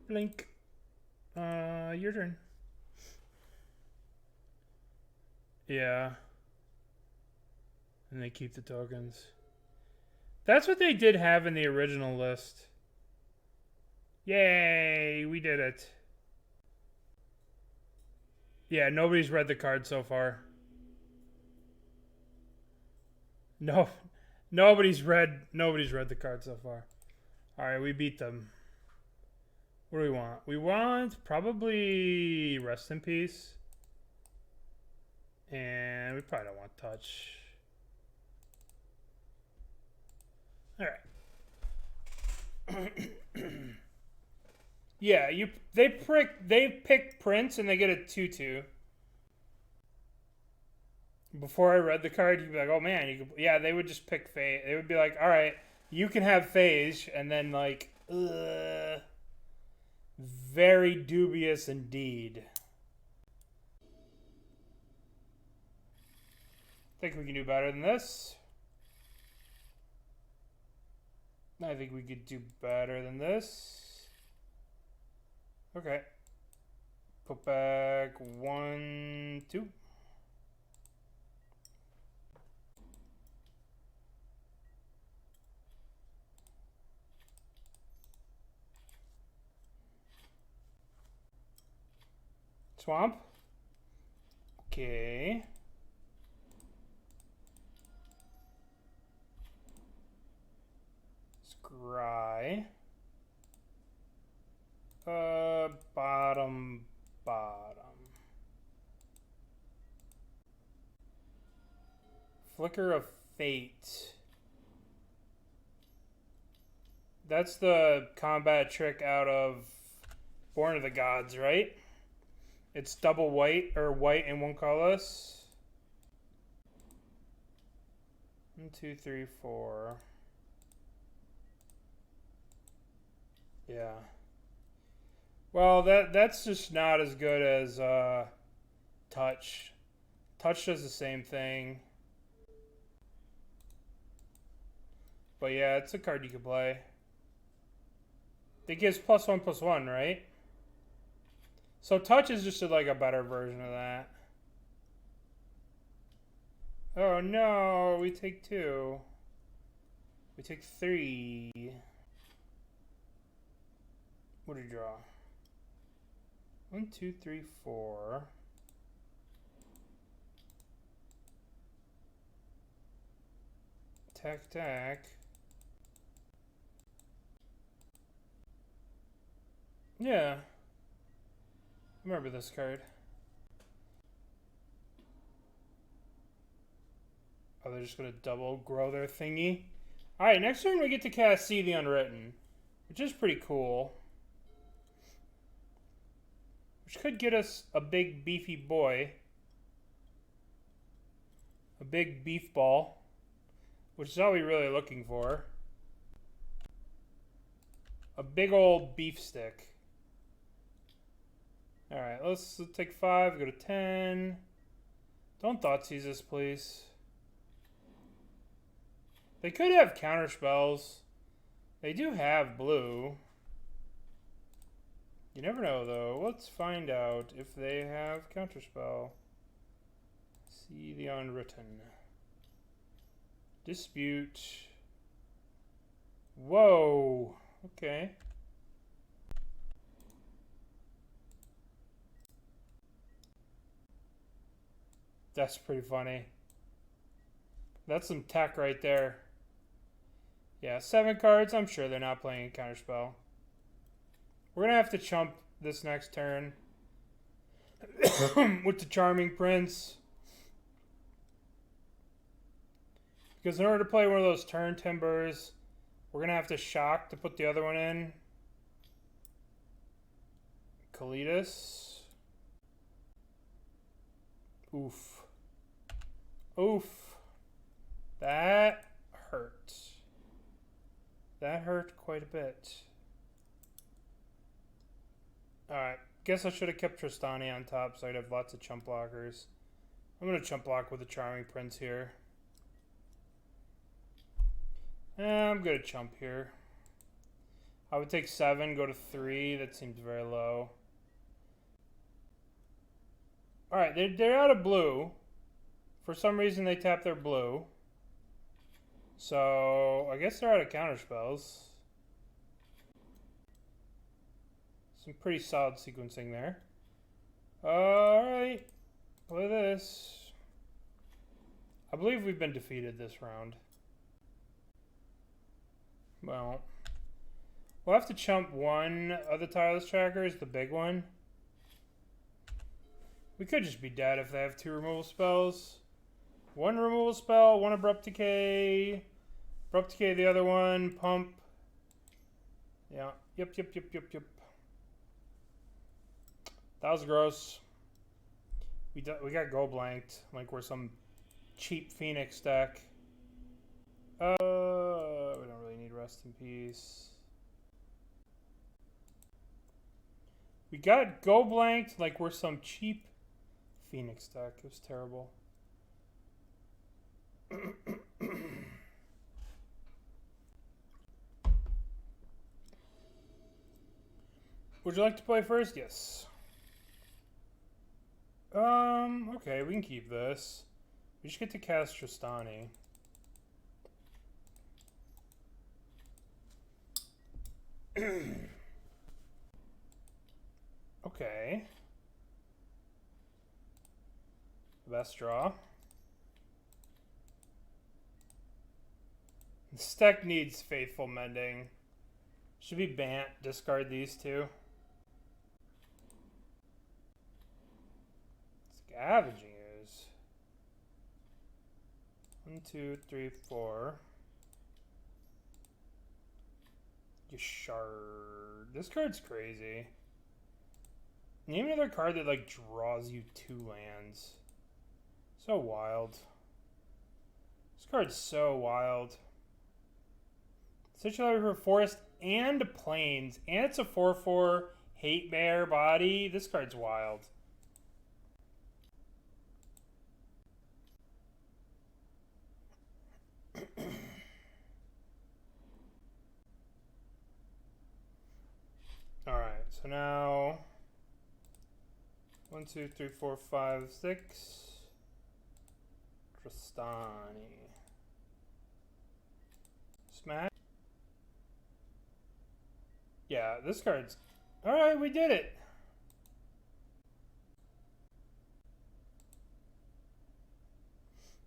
Blink. Your turn. Yeah. And they keep the tokens. That's what they did have in the original list. Yay, we did it. Yeah, nobody's read the card so far. No, nobody's read the card so far. All right, we beat them. What do we want? We want probably Rest in Peace. And we probably don't want Touch. All right. Yeah, they pick Prince and they get a 2/2. Before I read the card, you'd be like, "Oh man, yeah." They would just pick Phage. They would be like, "All right, you can have Phage," and then like, very dubious indeed. Think we can do better than this. I think we could do better than this. Okay. Put back 1, 2. Swamp. Okay. Scry. Bottom. Flicker of Fate. That's the combat trick out of Born of the Gods, right? It's double white, or white and 1 colorless. 1, 2, 3, 4. Yeah. Well, that's just not as good as Touch. Touch does the same thing. But yeah, it's a card you can play. It gives +1/+1, right? So Touch is just like a better version of that. Oh no, we take 2. We take 3. What do you draw? 1, 2, 3, 4. Tack. Yeah. Remember this card. Oh, they're just going to double grow their thingy. Alright, next turn we get to cast See the Unwritten, which is pretty cool. Which could get us a big beefy boy. A big beef ball. Which is all we're really looking for. A big old beef stick. Alright, let's take 5, go to 10. Don't Thoughtseize this, please. They could have counter spells. They do have blue. You never know, though. Let's find out if they have counterspell. See the Unwritten. Dispute. Whoa. Okay. That's pretty funny. That's some tech right there. Yeah, 7 cards. I'm sure they're not playing a counterspell. We're going to have to chump this next turn with the Charming Prince. Because in order to play one of those Turntimbers, we're going to have to shock to put the other one in. Kalidas. Oof. Oof. That hurt. That hurt quite a bit. Guess I should have kept Tristani on top so I'd have lots of chump blockers. I'm going to chump block with the Charming Prince here. I'm going to chump here. I would take 7, go to 3. That seems very low. Alright, they're out of blue. For some reason they tap their blue. So, I guess they're out of counterspells. Some pretty solid sequencing there. Alright. Play this. I believe we've been defeated this round. Well, we'll have to chump one of the Tireless Trackers, the big one. We could just be dead if they have 2 removal spells. 1 removal spell, 1 Abrupt Decay. Abrupt Decay the other one, pump. Yeah, yep. That was gross. We got go blanked like we're some cheap Phoenix deck. We don't really need Rest in Peace. We got go blanked like we're some cheap Phoenix deck. It was terrible. Would you like to play first? Yes. Okay, we can keep this. We just get to cast Tristani. Okay. Best draw. This deck needs Faithful Mending. Should be Bant. Discard these 2. Scavenging is 1, 2, 3, 4. Yasharn. This card's crazy. Name another card that like draws you 2 lands. So wild. This card's so wild. Such a library for forest and plains, and it's a 4/4 hate bear body. This card's wild. Alright, so now 1, 2, 3, 4, 5, 6. Tristani. Smash. Yeah, this card's... Alright, we did it!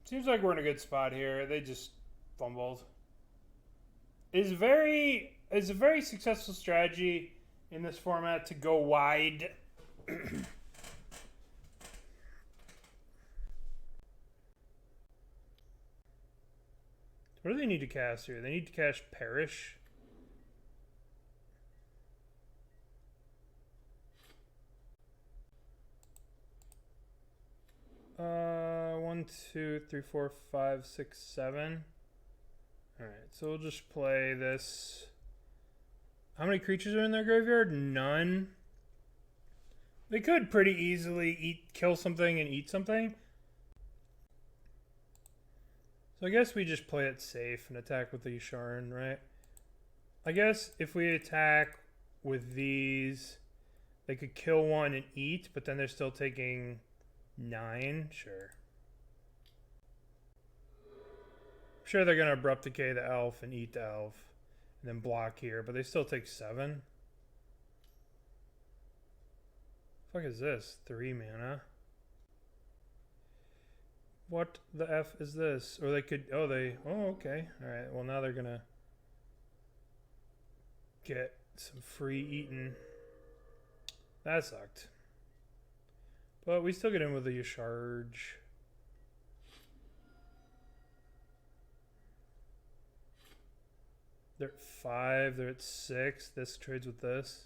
Seems like we're in a good spot here. They just fumbled. It's a very successful strategy in this format to go wide. What do they need to cast here? They need to cast Perish. One, 2, 3, 4, 5, 6, 7. Alright, so we'll just play this. How many creatures are in their graveyard? None. They could pretty easily kill something and eat something. So I guess we just play it safe and attack with the Yasharn, right? I guess if we attack with these, they could kill one and eat, but then they're still taking 9. Sure. I'm sure they're going to Abrupt Decay the elf and eat the elf. And then block here, but they still take 7. The fuck is this? 3 mana. What the F is this? Or they could... Oh, okay. Alright, well now they're going to get some free eaten. That sucked. But we still get in with the Yasharn. They're at 5. They're at 6. This trades with this.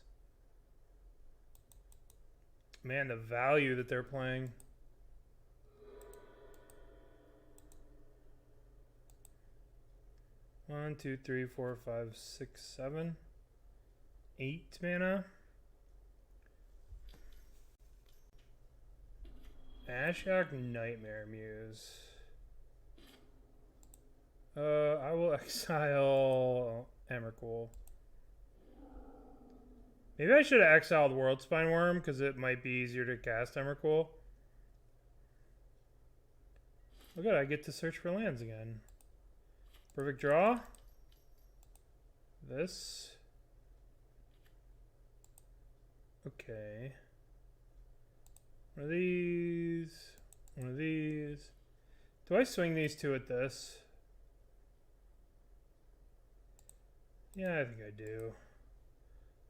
Man, the value that they're playing. One, 2, 3, 4, 5, 6, 7. 8 mana. Ashok Nightmare Muse. I will exile Emrakul. Maybe I should have exiled Worldspine Wurm because it might be easier to cast Emrakul. Oh good, I get to search for lands again. Perfect draw. This. Okay. One of these. One of these. Do I swing these two at this? Yeah, I think I do.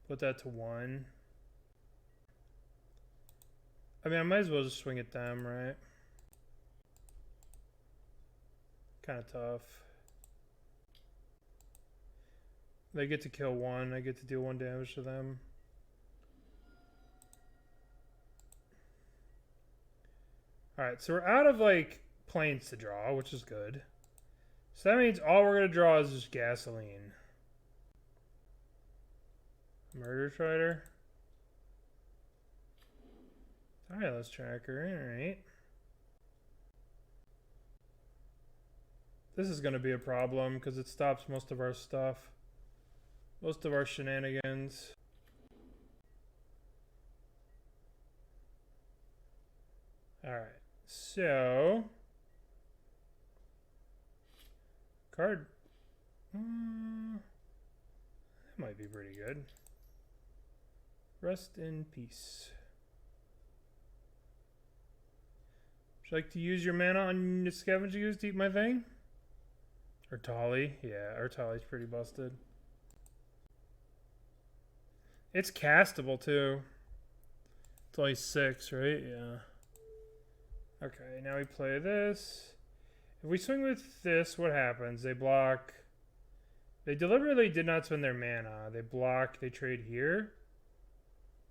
Put that to 1. I mean, I might as well just swing at them, right? Kind of tough. They get to kill 1. I get to deal 1 damage to them. Alright, so we're out of, like, planes to draw, which is good. So that means all we're going to draw is just gasoline. Murder Strider. Tireless Tracker, alright. This is going to be a problem because it stops most of our stuff. Most of our shenanigans. Alright, so... Card... that might be pretty good. Rest in peace. Would you like to use your mana on the Scavenging Ooze to eat my thing? Or Tali? Yeah, our Tali's pretty busted. It's castable too. It's only 6, right? Yeah. Okay, now we play this. If we swing with this, what happens? They block. They deliberately did not spend their mana. They block, they trade here.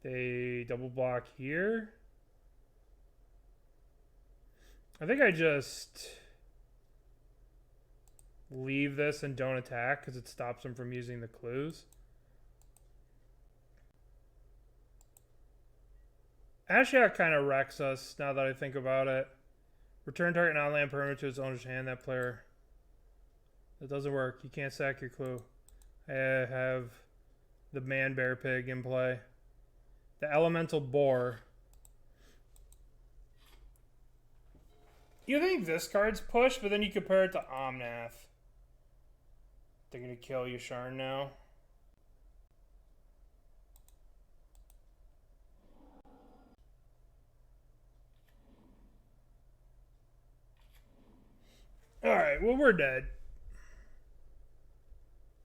They double block here. I think I just leave this and don't attack because it stops them from using the clues. Ashok kind of wrecks us now that I think about it. Return target non-land permanent to its owner's hand. That player. That doesn't work. You can't sack your clue. I have the man bear pig in play. The elemental boar. You think this card's push, but then you compare it to Omnath. They're going to kill Yasharn now. Alright, well, we're dead.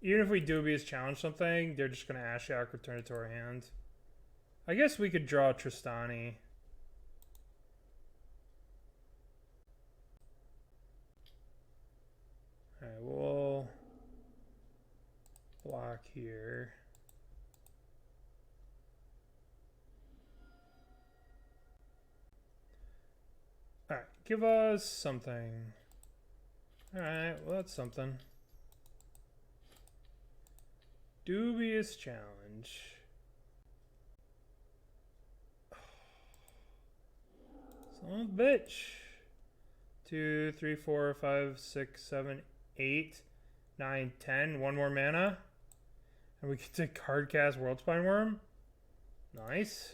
Even if we Dubious challenge something, they're just going to Ashok, return it to our hand. I guess we could draw Tristani. Alright, we'll block here. Alright, give us something. Alright, well that's something. Dubious challenge. Son of a bitch. 2, 3, 4, 5, 6, 7, 8, 9, 10. One more mana. And we get to card cast Worldspine Wurm. Nice.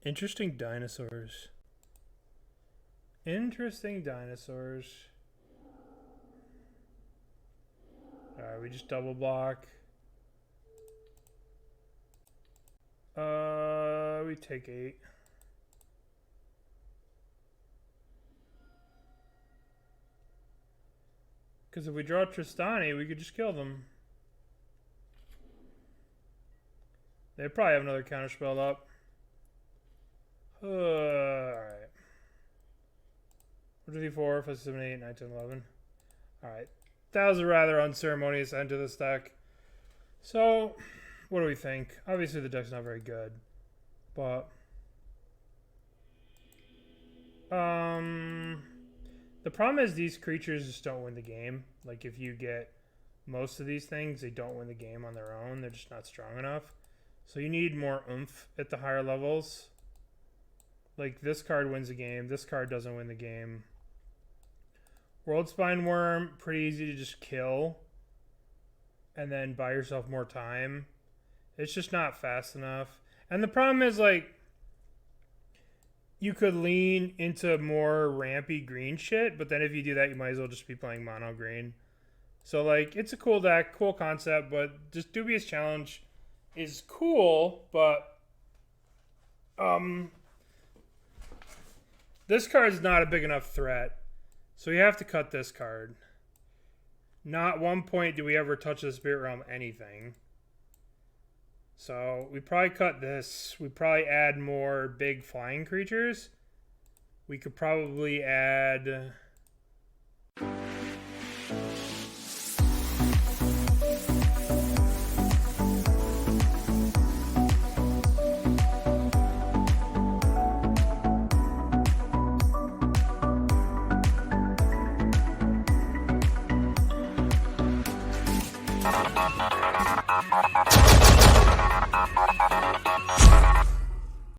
Interesting dinosaurs. Interesting dinosaurs. Alright, we just double block. We take 8. Because if we draw Tristani, we could just kill them. They probably have another counterspell up. Alright. 1, 2, 3, 4, 5, 6, 7, 8, 9, 10, 11. Alright. That was a rather unceremonious end to this deck. So, what do we think? Obviously the deck's not very good. But the problem is these creatures just don't win the game. Like if you get most of these things, they don't win the game on their own. They're just not strong enough. So you need more oomph at the higher levels. Like this card wins the game. This card doesn't win the game. Worldspine Wurm, pretty easy to just kill. And then buy yourself more time. It's just not fast enough. And the problem is, like, you could lean into more rampy green shit, but then if you do that, you might as well just be playing mono green. So, like, it's a cool deck, cool concept, but just Dubious Challenge is cool, but this card is not a big enough threat, so you have to cut this card. Not one point do we ever touch the Spirit Realm anything. So we probably cut this. We probably add more big flying creatures. We could probably add...